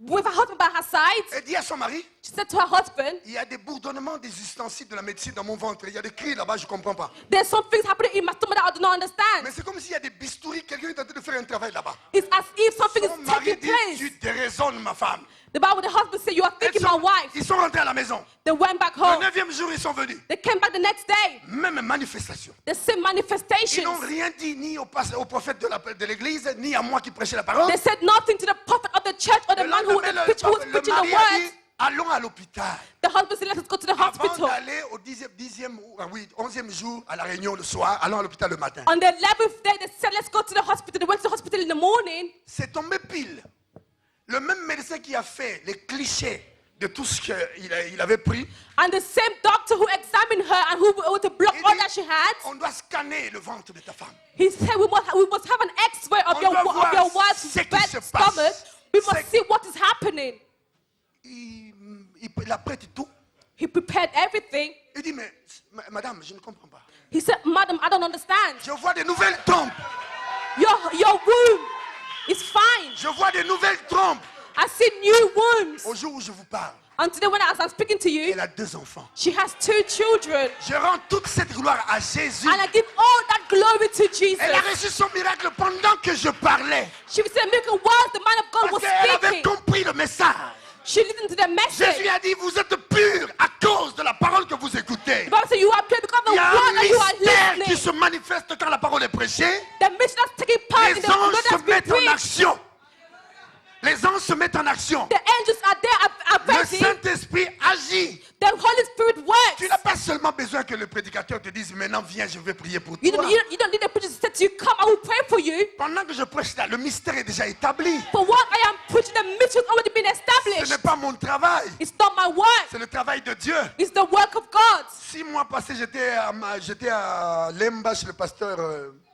with her husband by her side. Elle dit à son mari, She said to her husband, il y a des bourdonnements des ustensiles de la médecine dans mon ventre. Il y a des cris là-bas, je ne comprends pas. there's some things happening in my stomach that I do not Mais understand. c'est comme s'il y a des bistouris, quelqu'un est en train de faire un travail là-bas. It's as if something Son is mari taking dit, place. tu déraisonnes ma femme. The Bible, the husband said, you are thinking my wife. Ils sont rentrés à la maison. They went back Le home. 9e jour, ils sont venus. They came back the next day. Même manifestation. The same Ils manifestations. n'ont rien dit ni au prophète de l'église, ni à moi qui prêchais la parole. They said nothing to the prophet of the church or the Le man who, lendemain, who was le preaching the mari a word. dit, allons à l'hôpital. The husband said, let us go to the Avant hospital. d'aller au 11e jour à la réunion le soir, allons à l'hôpital le matin. On the 11th day, they said, let's go to the hospital. They went to the hospital in the morning. C'est tombé pile. Le même médecin qui a fait les clichés de tout ce qu'il avait pris, And the same doctor who examined her and who to block il all dit, that she had, on doit scanner le ventre de ta femme. he said, we must have an X-ray of On your doit voir wife's ce qui bed se passe. stomach. We C'est- must see what is happening. Il apprête tout. He prepared everything. Il dit, mais madame, je ne comprends pas. He said, madam, I don't understand. Je vois des nouvelles trompes. Your womb is fine. Je vois des nouvelles trompes. I see new wombs. Au jour où je vous parle, And today when I'm speaking to you, elle a 2 enfants. she has 2 children. Je rends toute cette gloire à Jésus. And I give all that glory to Jesus. Elle a reçu son miracle pendant que je parlais. She was saying, miracle while the man of God was Parce qu'elle avait speaking. compris le message. She listened to the Jésus message. a dit, vous êtes purs à cause de la parole que vous écoutez. The Bible says you are pure because of Il the y a word un that you are mystère qui listening. se manifeste quand la parole est prêchée. The mission that's taking part in Les the anges word se that's been mettent en preached. action. Les anges se mettent en action. The angels are there, are Le ready. Saint-Esprit agit. The Holy Spirit Tu works. n'as pas seulement besoin que le prédicateur te dise, maintenant viens, je vais prier pour You toi. don't need the preacher to say to you, come, I will pray for you. Pendant que je prêche là, le mystère est déjà établi. For what I am preaching, the mission has already been Ce established. n'est pas mon travail, It's not my work. c'est le travail de Dieu. It's the work of God. 6 mois passés, j'étais à Lemba chez le pasteur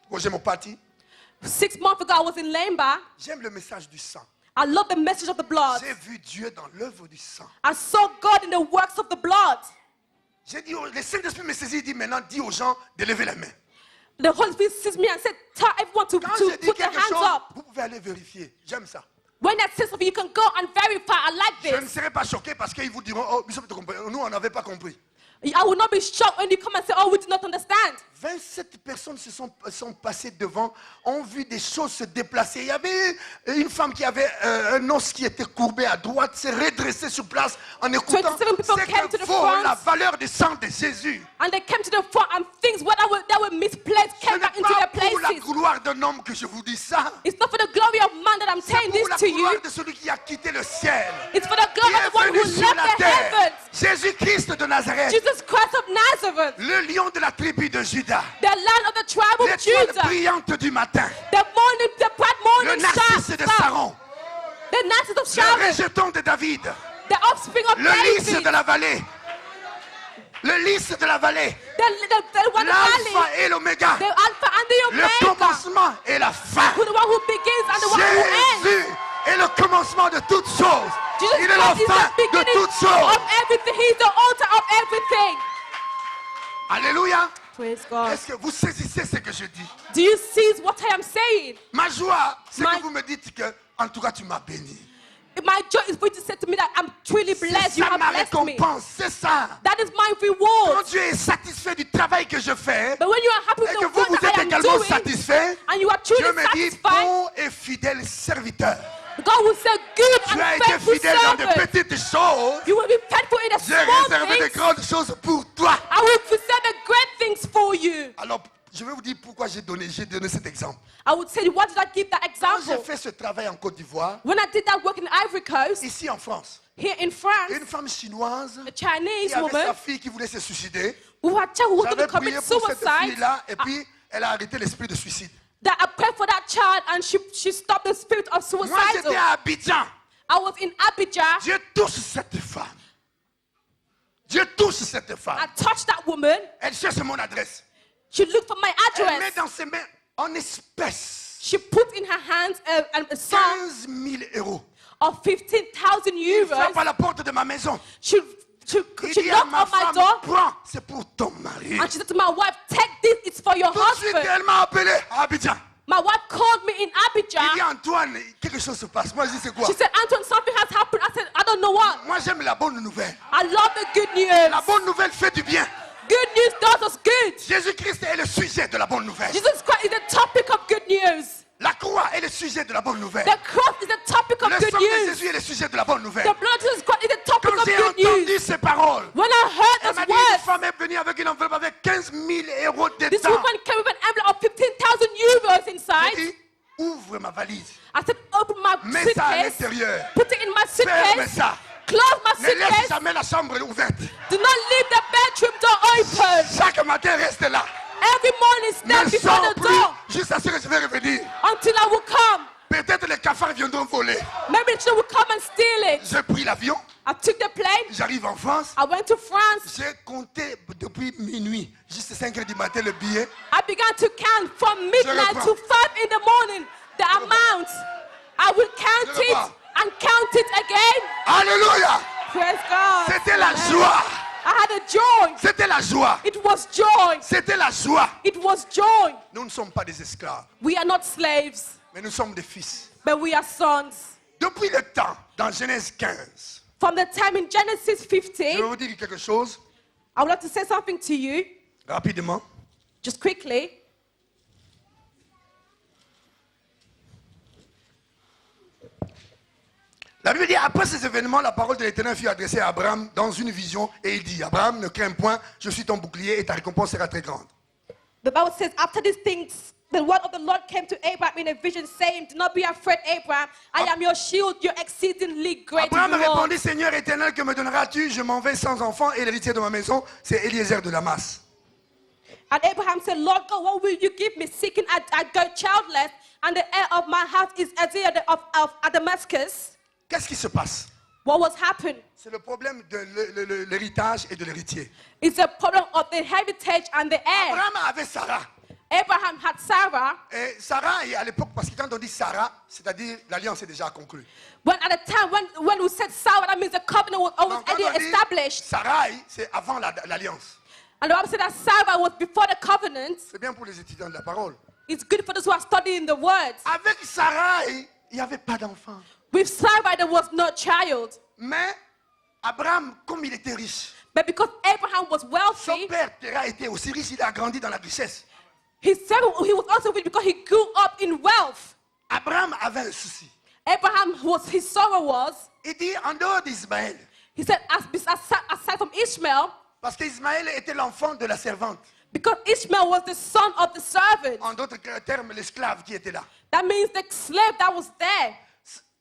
Roger Mopati. 6 months ago, I was in Lemba. J'aime le message du sang. I love the message of the blood. J'ai vu Dieu dans l'œuvre du sang. I saw God in the works of the blood. J'ai dit, le Saint-Esprit me saisit, il dit maintenant, dis aux gens de lever la main. The Holy Spirit sees me and said, tell everyone to Quand je dis put their quelque hands chose, up. vous pouvez aller vérifier. J'aime ça. When that says something, you can go and verify. I like Je ne this. serai pas choqué parce qu'ils vous diront, oh, Bishop, nous, on n'avait pas compris. I will not be shocked when you come and say, oh, we do not understand. 27 personnes sont passées devant, ont vu des choses se déplacer. Il y avait une femme qui avait un os qui était courbé à droite, s'est redressée sur place en écoutant 27 people ce came to que the vaut front. la valeur du sang de Jésus. And they came to the front and things that were misplaced Ce came n'est back into pas their pour la places. gloire d'un homme que je vous dis ça. It's not for the glory of man that I'm C'est saying pour this la to you. gloire de celui qui a quitté le ciel. It's for the Qui glory of est the one venu who sur left la the terre. heavens. Jésus-Christ de Nazareth. Jesus Christ of Nazareth, Le lion de la tribu de Juda. the land of the tribe of L'étoile Judah, brillante du matin. the bright Le morning narcisse de star, Saron. the Narcissus of Le Sharon, rejeton de David. the offspring of Le lys David, de la vallée. Le lys de la vallée. the one L'alpha valley, et l'oméga. the Alpha and the Le Omega, commencement et la fin. who the one who begins and the one who ends. Jésus est le commencement de toutes choses. Jesus Il est la Christ is fin the de beginning toutes choses. of everything. He's the altar of everything. Alléluia. Praise God. Est-ce que vous saisissez ce que je dis? Do you see what I am saying? Ma joie, c'est My- que vous me dites que, en tout cas, tu m'as béni. My joy is for you to say to me that I'm truly C'est blessed. You ça have ma blessed me. récompense, c'est ça. That is my Quand reward. Dieu est satisfait du travail que je fais, But when you are happy et with que the vous, work vous that êtes I am également doing, satisfait, and you are truly Dieu me dit, satisfied, bon et fidèle serviteur. God will say, good Tu and as été faithful fidèle dans de servant. petites choses. You will be faithful in the J'ai small réservé de things. grandes choses pour toi. I will preserve the great things for you. Alors, je vais vous dire pourquoi j'ai donné cet exemple. I would tell you, why did I give that Quand j'ai example? fait ce travail en Côte d'Ivoire, When I did that work in Ivory Coast, ici en France, here in France, une femme chinoise a qui Chinese avait sa woman fille qui voulait se suicider, who had child who wanted j'avais to prié commit pour cette suicide, fille-là et puis elle a arrêté l'esprit de suicide. that I prayed for that child and she stopped the spirit of Moi, suicide. j'étais à Abidjan. I was in Abidjan. Dieu touche cette femme. Dieu touche cette femme. I touched that woman. Elle cherche mon adresse. She looked for my Elle met address. dans ses mains en espèces She put in her hands a sum 15 000 euros. of 15,000 Il frappe euros. à la porte de ma maison. She Il dit à knocked ma on my femme, door prends, c'est pour ton mari. and she said to my wife, take this, it's for your Tout de suite, husband. elle m'a appelé à Abidjan. My wife called me in Il dit, Abidjan. Antoine, quelque chose se passe. Moi, je dis, c'est quoi? She said, Anton, something has happened. I said, I don't know what. Moi, j'aime la bonne nouvelle. I love the good La news. bonne nouvelle fait du bien. Good news does us good. Jésus-Christ est le sujet de la bonne nouvelle. Jesus Christ is the topic of good news. La croix est le sujet de la bonne nouvelle. The cross is the topic of Le good sang de news. Jésus est le sujet de la bonne nouvelle. The blood of Jesus Christ is the topic Quand of j'ai good entendu news. ces paroles, When I heard elle those m'a dit, une words, femme est venue avec une enveloppe avec 15 000 euros this dedans. woman came with an envelope of 15,000 euros J'ai inside. dit, ouvre ma valise. I said, open my Mets ça à suitcase, l'intérieur. put it in my Ferme suitcase, ça. close my Ne laisse suitcase, jamais la chambre ouverte. do not leave the bedroom door open. Chaque matin, reste là. Every morning stand Ne before sors the plus door jusqu'à ce que je vais revenir. until I will come. Peut-être les cafards viendront voler. Maybe the children will come and steal it. J'ai pris l'avion, I took the plane. j'arrive en France. I went to France. J'ai compté depuis minuit, juste 5 heures du matin, le billet. I began to count from midnight reprends. to 5 in the morning the amount. I will count Je it reprends. and count it again. Alléluia! Praise God. C'était la Amen. joie. I had a joy. C'était la joie. It was joy. C'était la joie. It was joy. Nous ne sommes pas des esclaves, We are not slaves, mais nous sommes des fils. but we are sons. Depuis le temps, dans Genèse 15, From the time in Genesis je vais 15, vous dire quelque chose I would like to say something to you, rapidement. just quickly. La Bible dit, après ces événements, la parole de l'Éternel fut adressée à Abraham dans une vision et il dit, Abraham, ne crains point, je suis ton bouclier et ta récompense sera très grande. The Bible says, after these things, the word of the Lord came to Abraham in a vision, saying, do not be afraid, Abraham. I am your shield, your exceedingly great Abraham reward. répondit, Seigneur éternel, que me donneras-tu? Je m'en vais sans enfant et l'héritier de ma maison, c'est Eliezer de Damas. And Abraham said, Lord God, what will you give me, seeking I go childless, and the heir of my house is Azir of Damascus? Qu'est-ce qui se passe? What was happened? C'est le problème de l'héritage et de l'héritier. It's a problem of the heritage and the heir. Abraham avait Sarah. Abraham had Sarah. Et Sarah, et à l'époque, parce que quand on dit Sarah, c'est-à-dire l'alliance est déjà conclue. When at the time when we said Sarah, that means the covenant was always Donc, quand already on dit established. Sarai, c'est avant l'alliance. And the Bible said that Sarah was before the covenant. C'est bien pour les étudiants de la parole. It's good for those who are studying the words. Avec Sarai, il n'y avait pas d'enfant. With Sarah, there was no child. Mais Abraham, comme il était riche, But because Abraham was son wealthy, père Terah était aussi riche, il a grandi dans la richesse. he was also rich because he grew up in wealth. Abraham avait un souci. His sorrow was, Il dit, en dehors d'Ismaël, he said, aside from Ishmael, parce qu'Ismaël était l'enfant de la servante. because Ishmael was the son of the servant. En d'autres termes, l'esclave qui était là. That means the slave that was there.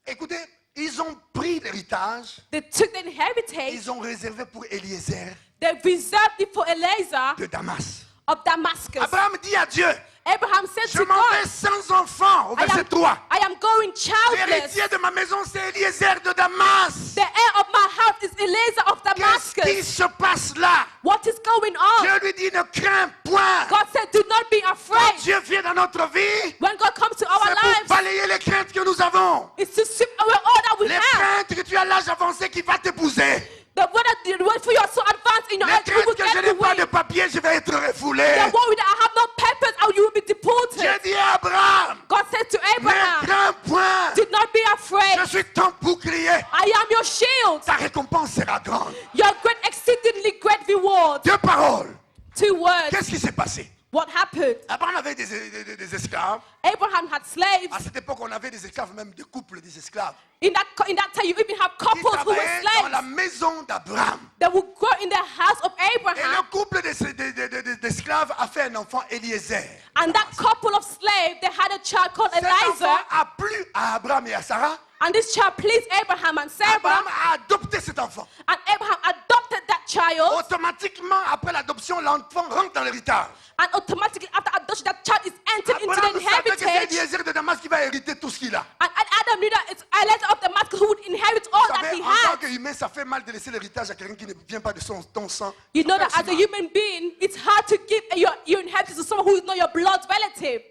Écoutez, ils ont pris l'héritage, They took the inheritance, ils ont réservé pour Eliezer they reserved it for Eleazar de Damas. of Damascus. Abraham dit à Dieu, Abraham said je to m'en vais God, sans enfant, au verset 3. I am going childless. L'héritier de ma maison, c'est Eliezer de Damas. The heir of my house is Eleazar of Qu'est-ce qui Damascus. se passe là? What is going on? Dieu lui dit, ne crains point. God said, do not be Quand afraid. Dieu vient dans notre vie, When God comes to our c'est pour lives, balayer les craintes que nous avons. it's to sweep away all that we Les have. craintes que tu as à l'âge avancé qui va t'épouser. The word for you are so advanced in your Les life, you will craintes que je get n'ai the pas way. de papier, je vais être refoulé. foulé. They're worried that I have no purpose and you will be Dieu deported. dit à Abraham, God said to ne Abraham, crains point, do not be afraid. je suis ton bouclier. I am your shield. Ta récompense sera grande. Your great, exceedingly great reward. 2 paroles. 2 words. Qu'est-ce qui s'est passé? What happened? Abraham avait des esclaves. Abraham had slaves. À cette époque, on avait des esclaves, même des couples des esclaves. In that time, you even have Qui couples who were travaillaient dans la slaves maison d'Abraham. that would grow in the house of Et Abraham. le couple d'esclaves a fait un enfant, Eliezer. And that couple of slaves, they had a child called Cet enfant Eliezer. a plu à Abraham et à Sarah. And this child pleased Abraham and Sarah. Abraham a adopté cet enfant. And Abraham adopted that child. Automatiquement, après l'adoption, l'enfant rentre dans l'héritage. And automatically after adoption, that child is entered into Abraham the savait que c'est heritage. Eliezer de Damas qui va hériter tout ce qu'il a. And Adam knew that it's Eliezer of Damascus who would inherit all Vous that savez, he en tant had. qu'humain, ça fait mal de laisser l'héritage à quelqu'un qui ne vient pas de ton sang. You know that Ça as fait a si mal. human being, it's hard to give your inheritance to someone who is not your blood relative.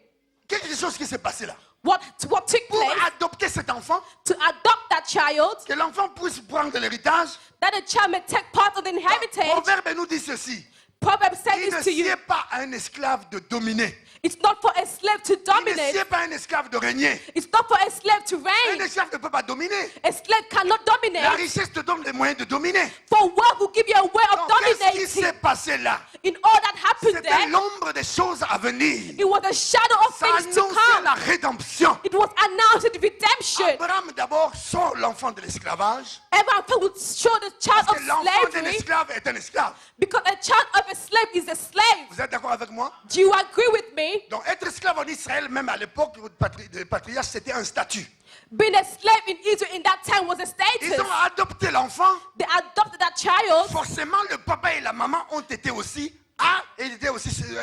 Quelque chose qui s'est passé là. What took Pour place adopter cet enfant, to adopt that child, que l'enfant puisse prendre l'héritage, that the child may take part of the inheritance. Proverbe nous dit ceci. Proverbs says Il ne this to you. sied pas à un esclave de dominer. It's not for a slave to Il ne dominate. sied pas à un esclave de régner. It's not for a slave to Un reign. esclave ne peut pas dominer. A slave cannot La dominate. richesse te donne les moyens de dominer. For wealth will give you a way of Donc, qu'est-ce qui s'est dominating. passé là? In all that happened C'était there, l'ombre des choses à venir. it was a shadow of Ça things to annonçait come. la rédemption. It was announced redemption. Abraham d'abord sort l'enfant de l'esclavage. Abraham would show the child Parce of que l'enfant d'un slavery esclave est un esclave. because a child of a slave is a slave. Vous êtes d'accord avec moi? Do you agree with me? Donc être esclave en Israël, même à l'époque des patriarches, c'était un statut. Being a slave in Israel in that time was a Ils status. ont adopté l'enfant. They adopted that child. Forcément, le papa et la maman ont été aussi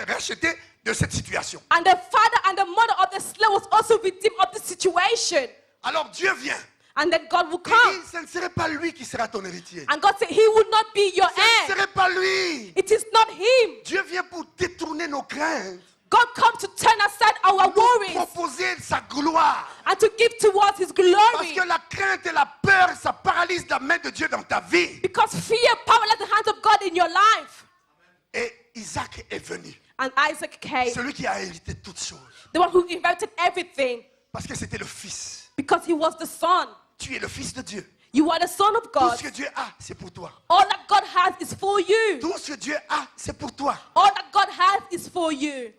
rachetés de cette situation. And the father and the mother of the slave was also redeemed of the situation. Alors Dieu vient. And then God will Il come. dit, ce ne serait pas lui qui sera ton héritier. And God said, He will not be your Ce ne heir. serait pas lui. It is not Him. Dieu vient pour détourner nos craintes. God comes to turn aside our Pour worries proposer sa gloire. and to give towards His Parce glory. que la crainte et la peur, ça paralyse la main de Dieu dans ta vie. Because fear powerless the hands of God in your life. Et Isaac est venu. And Isaac came, Celui qui a hérité toutes choses. the one who inherited everything, Parce que c'était le fils. because he was the son. Tu es le fils de Dieu. You are the son of Tout God. ce que Dieu a, c'est pour toi. All that God has is for you. Tout ce que Dieu a, c'est pour toi. All that God has is for you.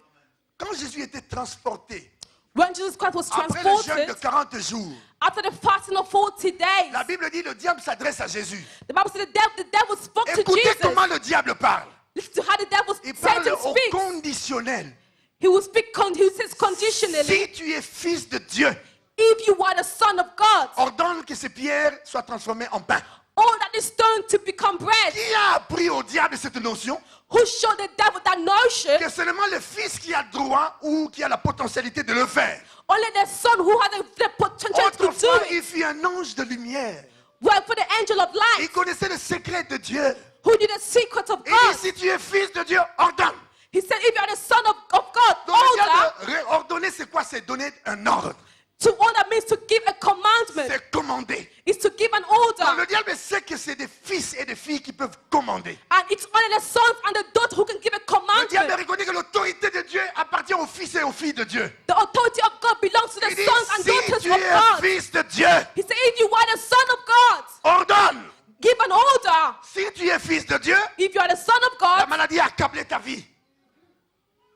Quand Jésus était transporté, When Jesus Christ was après le jeûne de transported, 40 jours, after the fasting of 40 days, la Bible dit le diable s'adresse à Jésus. the Bible said the devil spoke to Écoutez Jesus. comment le diable parle. Listen to how the devil Il parle Satan au speaks. conditionnel. He will speak, he says conditionally, Si tu es fils de Dieu, if you are the son of God, ordonne que ces pierres soient transformées en pain. all that is stone to become bread. Qui a appris au diable cette notion? Who showed the devil that notion? Que seulement le fils qui a droit ou qui a la potentialité de le faire. Only the son who has the potential to do Autrefois, it. il fut un ange de lumière. Well, for the angel of Il light, connaissait le secret de Dieu. who knew the secret of Il God, dit, si tu es fils de Dieu, ordonne. he said, if you are the son of God, Donc, le order. diable, ordonner, c'est quoi? C'est donner un ordre. To order means to give a commandment. C'est commander. It's to give an Donc, le order. diable sait que c'est des fils et des filles qui peuvent commander. And it's only the sons and the daughters who can give a Le diable commandment. reconnaît que l'autorité de Dieu appartient aux fils et aux filles de Dieu. The authority of God belongs to the Il dit, sons and si daughters tu of es un God. fils de Dieu, He said, if you are the son of God, ordonne. give an order. Si tu es fils de Dieu, If you are the son of la God, maladie a accablé ta vie.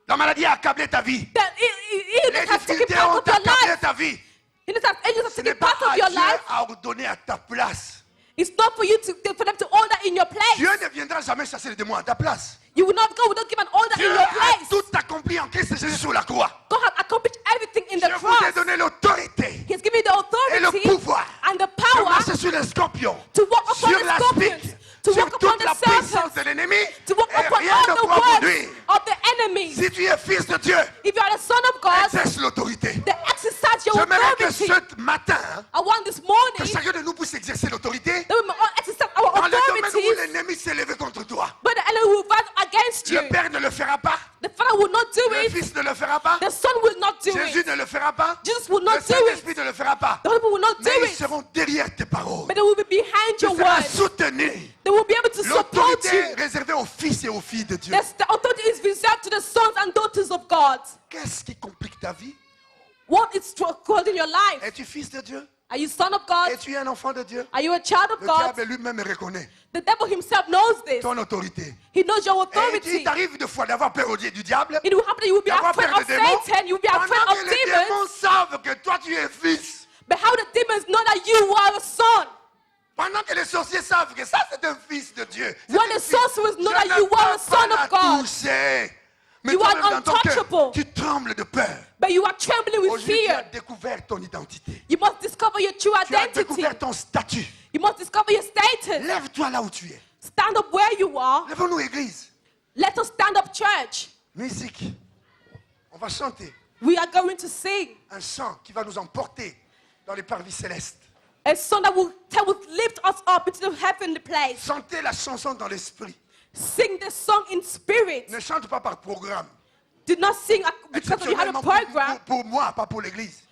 La maladie a accablé ta vie. then it Les has taken difficultés part ont of your accablé life. ta vie. It has Ce n'est taken pas part of à your Dieu life. à ordonner à ta place. It's not for you for them to order in your place. Dieu ne viendra jamais chasser les démons à ta place. You will not go, we don't give an order Dieu in your a place. tout accompli en Christ Jésus sur la croix. God has accomplished everything in the Je vous ai cross. donné l'autorité He has given you the et le authority pouvoir and the de power marcher sur les scorpions, to walk upon sur the la scorpions, spique, to sur walk upon toute la the puissance serpents, de l'ennemi, to walk et upon rien all ne the pourra words produire. of the enemies. Si tu es fils de Dieu, If you are the son of God, exerce l'autorité. then exercise your J'aimerais que authority. ce matin, I want this que morning chacun de nous puisse exercer l'autorité that we may all exercise our dans le domaine où authorities, l'ennemi s'est levé contre toi. but the enemy will rise against you. Le Père ne le fera pas, The Father will not do le it. Fils ne le fera pas, The Son will not do Jésus it. ne le fera pas, Jesus will le not do it. Saint-Esprit ne le fera pas. The Holy Spirit will not do Mais ils it. seront derrière tes paroles. But they will be behind Tu your seras word. soutenu. They will be able to support L'autorité you. est réservée aux fils et aux filles de Dieu. The authority is reserved to the the sons and daughters of God. Qu'est-ce qui complique ta vie? What is causing your life? Es-tu fils de Dieu? Are you son of God? Es-tu un enfant de Dieu? Are you a child of Le God? diable lui-même reconnaît The devil himself knows this. ton autorité. He knows your Et authority. il t'arrive des fois d'avoir peur du diable, It will happen that you will be d'avoir afraid peur of des démons, Satan, you will be afraid pendant of que les demons. démons savent que toi tu es fils. But how the demons know that you are a son? Pendant que les sorciers savent que ça c'est un fils de Dieu. C'est When un the fils. sorcerers know Je that ne you peux are a pas son la of God. toucher. Mais You are toi-même dans ton cœur, untouchable. tu trembles de peur. But you are trembling with Aujourd'hui, tu as fear. découvert ton identité. You must discover your true Tu as identity. découvert ton statut. You must discover your status. Lève-toi là où tu es. Stand up where you are. Lève-nous, église. Let us stand up, church. Musique. On va chanter We are going to sing un chant qui va nous emporter dans les parvis célestes. a song that will lift us up into the heavenly place. Chantez la chanson dans l'esprit. Sing the song in spirit. Ne chante pas par programme. Do not sing because you have a Exceptionnellement program. pour moi, pas pour l'église.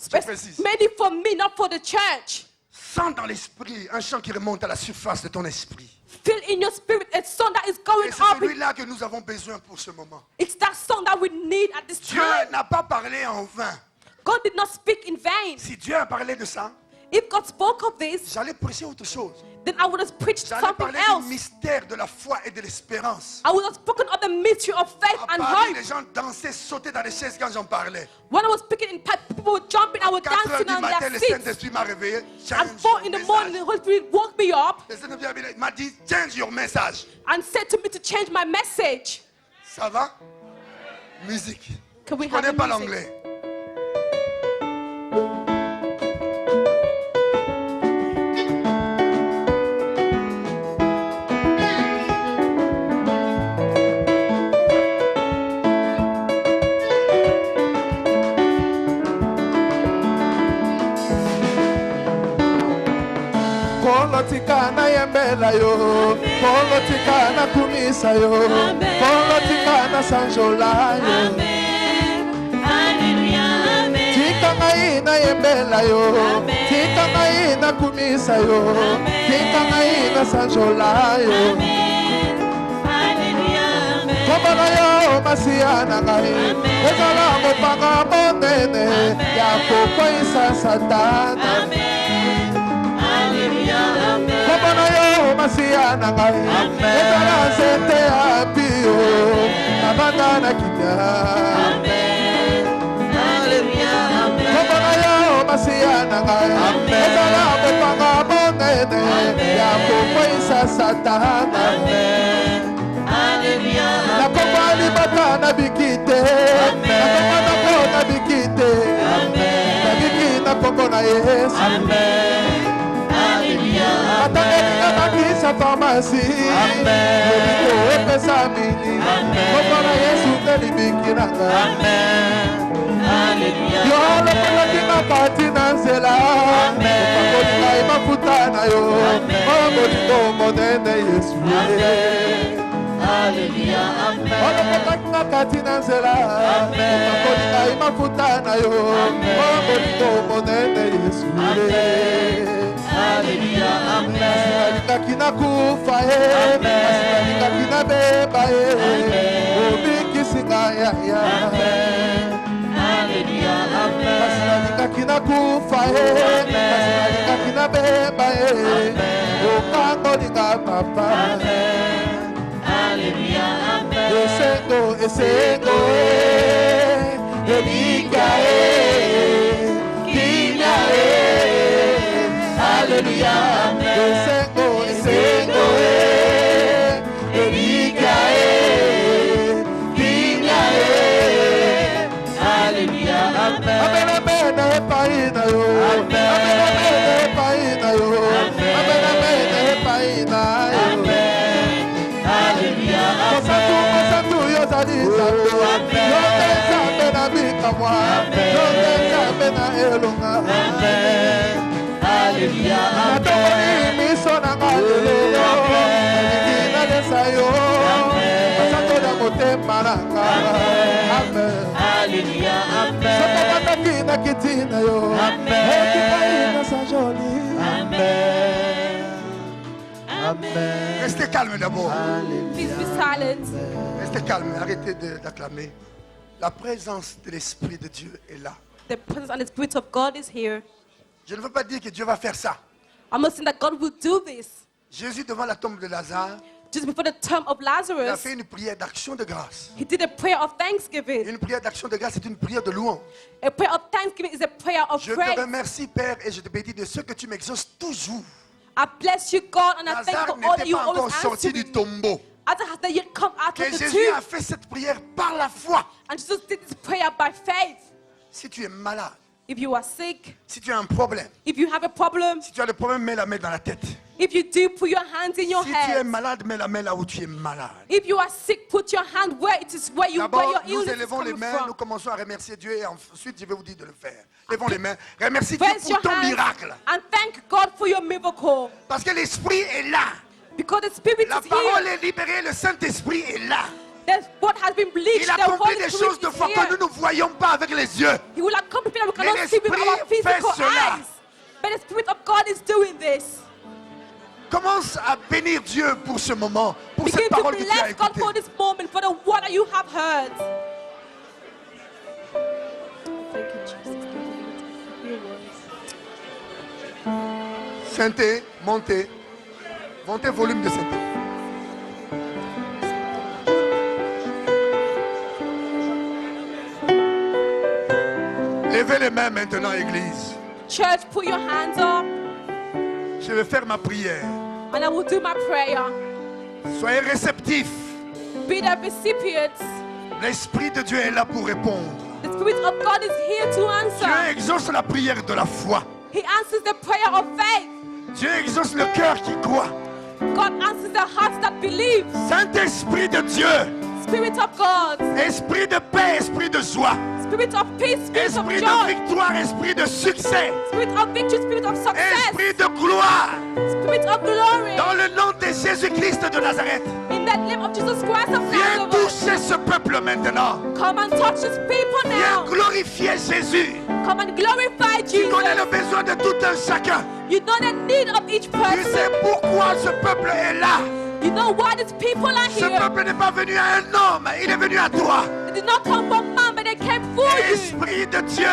Je précise. Maybe for me, not for the church. Chante dans l'esprit un chant qui remonte à la surface de ton esprit. Feel in your spirit a song that is Et going c'est up. celui-là que nous avons besoin pour ce moment. It's that song that we need at this Dieu time. n'a pas parlé en vain. God did not speak in vain. Si Dieu a parlé de ça, If God spoke of this, j'allais prêcher autre chose. then I would have preached J'allais something parler else. du mystère de la foi et de l'espérance. I would have spoken of the mystery of faith À and Paris, hope. les gens dansaient, sautaient dans les chaises quand j'en parlais. When I was speaking in Paris, people were jumping, I was 4 heures dancing du on matin, their le seats. Saint-Esprit m'a réveillé. At 4 in the morning, the Holy Spirit woke me up Le Saint-Esprit m'a dit, change your message. and said to me to change my message. Ça va? Musique. Can we Je have connais the pas music? l'anglais. Kolo tikana yembela yo, kolo tikana kumisa yo, kolo tikana sanjola yo. Tika ngaina yembela yo, tika ngaina kumisa yo, tika ngaina sanjola yo. Kobola yo masiana ngai, ezala mopanga monene, ya kokwisa satana. Kobola yo masiana ngai, ezala nzete ya pio, nabanda na kimia. Kobola yo masiana ngai, ezala mopanga monene, ya kokwisa satana. Nakomba libata na bikite, nakomba na po na bikite, na biki na kombo na Yesu. Atangeli na bakisa pharmacie, yobiko epesa mini, kombo na Yesu ndeli biki na nga. Yo lokolaki na kati na nzela, opakoli ngai mafuta na yo, molingo monene Yesu. Olopakaki na kati na nzela, opakoli ngai mafuta na yo, molingo monene Yesu. Nalingalingaki na kufa ye, nalingalingaki na beba ye, obikisi ngai yaya. Nalingalingaki na kufa ye, nalingalingaki na beba ye, okangolinga papa. Esengo, esengo, elika kimia Alléluia. Esengo, esengo, elika kimia Alléluia. Amen, amen, epai na yo. Amen, amen, epai na yo. Amen, amen, epai na yo. Mosatu yozali nzambe, yote nzambe na bikamwa, yote nzambe na elonga. Natokoli miso na nga lelo, nalingi nalesa yo, basango na motema na nga. Amen. Soki nakaki na kiti na yo, ekipai na sanjoli. Restez calme d'abord. Please be silent. Restez Restez calme, arrêtez d'acclamer. La présence de l'Esprit de Dieu est là. The presence and the Spirit of God is here. Je ne veux pas dire que Dieu va faire ça. I'm not saying that God will do this. Jésus, devant la tombe de Lazare, Just before the tomb of il a Lazarus, fait une prière d'action de grâce. he did a prayer of thanksgiving. Une prière d'action de grâce, c'est une prière de louange. A prayer of thanksgiving is a prayer of Je te praise. remercie, Père, et je te bénis de ce que tu m'exauces toujours. I bless you, God, and I thank Lazare for all that n'était you pas encore always sorti answer du me. tombeau. Lazarus has not yet come out Que of the Jésus a tomb. fait cette prière par la foi. And Jesus did this prayer by faith. Si tu es malade, If you are sick, si tu as un problème, if you have a problem, si tu as le problème, mets la main dans la tête. if you do, put your hands in your Si tu es head. malade, mets la main là où tu es malade. If you are sick, put your hand where it is where D'abord, your nous illness is élevons les coming mains, nous from. commençons à remercier Dieu et ensuite je vais vous dire de le faire. Levons les mains. Remercie Dieu Raise pour your ton hands miracle. and thank God for your miracle. Parce que l'Esprit est là. Because the Spirit La is parole here. est libérée, le Saint-Esprit est là. That's what has been bleached. Il The accomplit Holy des Spirit choses de is foi que here. nous ne voyons pas avec les yeux. He will accomplish that we Mais cannot see with l'Esprit our physical fait cela. eyes. But the Spirit of God is doing this. Commence à bénir Dieu pour ce moment, pour Begin cette to parole que tu as bless God écoutée. for this moment, for the word that you have heard. Thank you, Jesus. Thank you, Lord. Synthé, montez. Montez volume de synthé. Levez les mains maintenant, Église. Church, put your hands up, Je vais faire ma prière. and I will do my prayer. Soyez réceptifs. Be the recipients. L'Esprit de Dieu est là pour répondre. The Spirit of God is here to Dieu answer. exauce la prière de la foi. He answers the prayer of faith. Dieu exauce le cœur qui croit. God answers the hearts that believe. Saint-Esprit de Dieu, Spirit of God, esprit de paix, esprit de joie, Spirit of peace, Spirit of esprit de joy, victoire, esprit de succès, Spirit of victory, Spirit of success, esprit de gloire, Spirit of glory. dans le nom de Jésus-Christ de Nazareth. In the name of Jesus Christ of Viens Nazareth, toucher ce peuple maintenant. come and touch His people Viens now. glorifier Jésus. Come and glorify Tu connais le Jesus. besoin de tout un chacun. You know the need of each Tu person. sais pourquoi ce peuple est là. You know why these people are Ce here. peuple n'est pas venu à un homme, il est venu à toi. They did not come from man, but they came for you. Esprit de Dieu,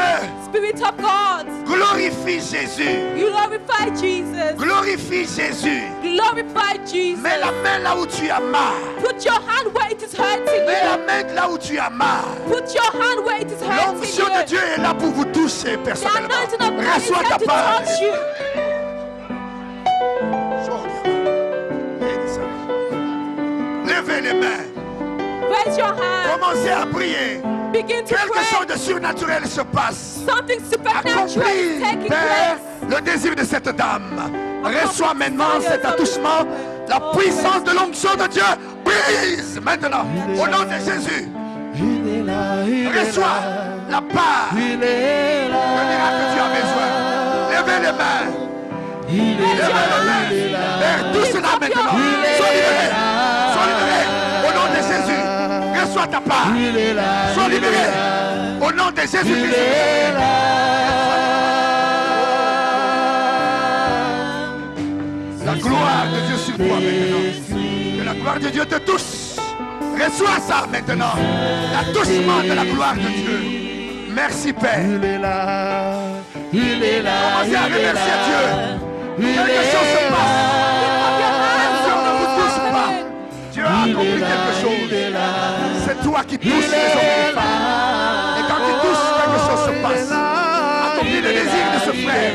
Spirit of God, glorifie Jésus. glorify Jesus. Glorifie Jésus. Glorify Jesus. Mets la main là où tu as mal. Put your hand where it is hurting Mets la you. main là où tu as mal. Put your hand where it is hurting L'onction de you. Dieu est là pour vous toucher The personnellement. anointing of God is Reçois here ta to part. touch you. Levez les mains. Raise your hand. Commencez à prier. Begin to Quelque chose pray. de surnaturel se passe. Something supernatural is Accomplis, taking Père, place. le désir de cette dame. Reçois maintenant cet attouchement. La puissance de l'onction de Dieu brise maintenant. Au nom de Jésus. Reçois la part. Le miracle que tu as besoin. Levez les mains. Levez les mains. Père, touche-la maintenant. Sois libéré. Sois libéré. Au nom de Jésus. Reçois ta part. Sois libéré. Au nom de Jésus-Christ. La gloire de Dieu sur toi maintenant. Que la gloire de Dieu te touche. Reçois ça maintenant. L'attouchement de la gloire de Dieu. Merci Père. Commencez à remercier Dieu. Quelque chose se passe. Dieu ne vous touche pas. Dieu a accompli quelque chose. C'est toi qui touches les hommes et les femmes. Et quand tu touches, quelque chose se passe. Accomplis le désir de ce frère.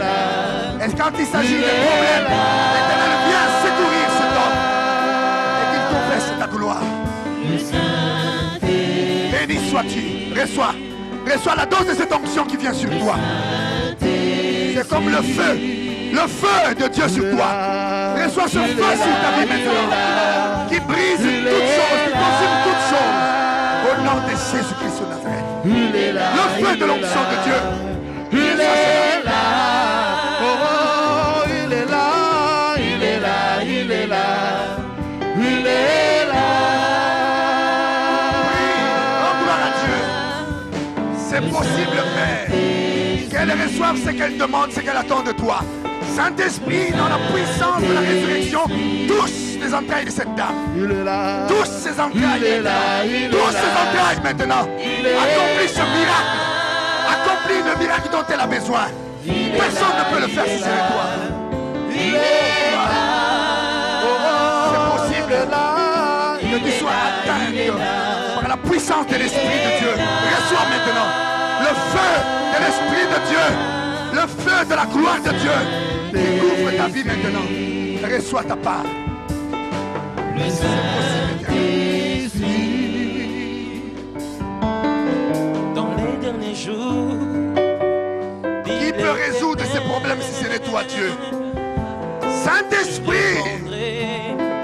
Et quand il s'agit de problèmes, l'Éternel vient secourir cet homme. Et qu'il confesse ta gloire. Béni sois-tu. Reçois. Reçois la dose de cette onction qui vient sur toi. C'est comme le feu. Le feu de Dieu sur toi. Reçois ce feu sur ta vie maintenant. Qui brise toutes choses, qui consume toutes choses. Au nom de Jésus-Christ de Nazareth. Le feu de l'onction de Dieu. Il est là. Oh, il est là. Il est là. Il est là. Il est là. Oh, gloire à Dieu. C'est possible, Père. Qu'elle reçoive ce qu'elle demande, ce qu'elle attend de toi. Saint-Esprit, dans la puissance de la résurrection, touche les entrailles de cette dame. Il est là. Touche ses entrailles Il est là, maintenant. il est Touche ses là. entrailles maintenant. Accomplis ce miracle. Accomplis le miracle dont elle a besoin. Personne ne peut le faire si ce n'est toi. Il est là. C'est possible que tu sois atteint par la puissance de l'Esprit de Dieu. Reçois maintenant le feu de l'Esprit de Dieu. Le feu de la gloire de Dieu. Découvre ta vie maintenant. Reçois ta part. C'est possible. Dans les derniers jours, Qui peut résoudre ces problèmes si ce n'est toi, Dieu? Saint-Esprit,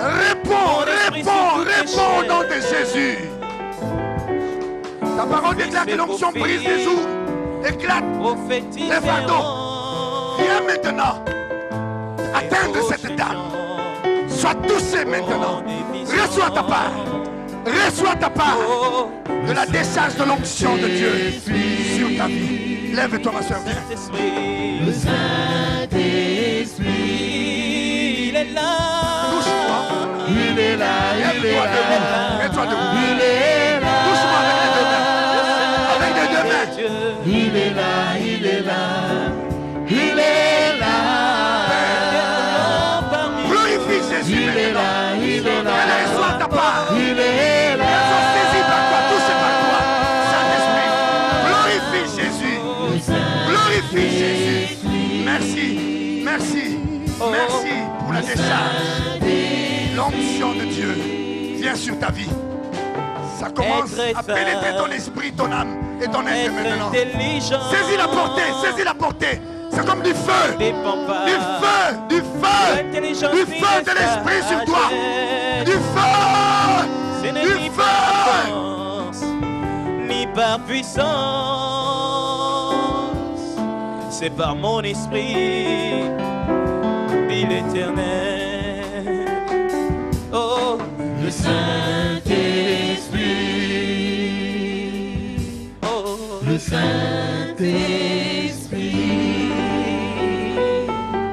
réponds au nom de Jésus. Ta parole déclare que l'onction brise les jours, éclate les fardeaux. Viens maintenant atteindre cette dame. Sois touché maintenant. Reçois ta part. Reçois ta part de la décharge de l'onction de Dieu sur ta vie. Lève-toi, ma soeur. le Saint-Esprit, il est là. Touche-moi. Il est là. Il est Lève-toi là. debout. Mets-toi debout. Il est là. Touche-moi avec les deux mains. Avec les deux mains. Il est là. Il est là. Il est là. Glorifie Jésus Il est maintenant. là. Il est là. Elle reçoit ta part. Il est là. Elles sont saisies par toi, touchées par toi. Saint-Esprit, glorifie Jésus. Glorifie Jésus. Merci, merci, merci pour la décharge. L'onction de Dieu vient sur ta vie. Ça commence à pénétrer ton esprit, ton âme et ton être maintenant. Saisis la portée, saisis la portée. C'est comme du feu, du feu, du feu, du feu de l'esprit sur toi. Du feu, du feu. Ni par puissance, c'est par mon esprit, dit l'Éternel. Oh, le Saint-Esprit, oh, le Saint-Esprit.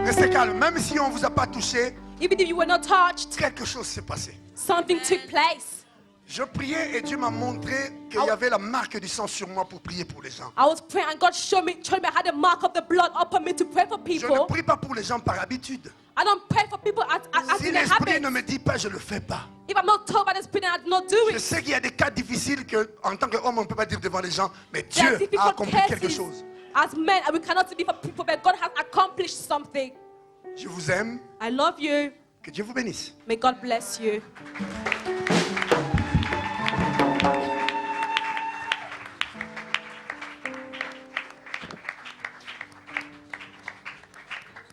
Restez calme, même si on ne vous a pas touché, Even if you were not touched, quelque chose s'est passé. something took place. Je priais et Dieu m'a montré qu'il y avait la marque du sang sur moi pour prier pour les gens. I was praying and God showed me I had a mark of the blood upon me to pray for Je ne people. prie pas pour les gens par habitude. I don't pray for people as Si in a l'esprit habit. ne me dit pas, je ne le fais pas. If I'm not told by the Spirit, I do not do Je it. sais qu'il y a des cas difficiles qu'en tant qu'homme, on ne peut pas dire devant les gens, mais There are Dieu a difficult accompli quelque cases chose. as men, and we cannot be for people, but God has accomplished something. Je vous aime. I love you. Que Dieu vous bénisse. May God bless you.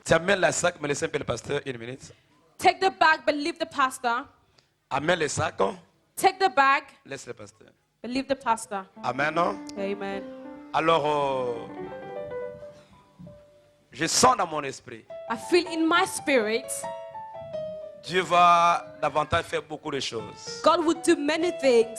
Tu amènes la sac, mais laissez un peu le pasteur une minute. Take the bag, but leave the pastor. Amène le sac, Take the bag, laisse le pasteur. but leave the pastor. Amen. Amen. Alors, je sens dans mon esprit, I feel in my spirit, Dieu va davantage faire beaucoup de choses. God will do many things.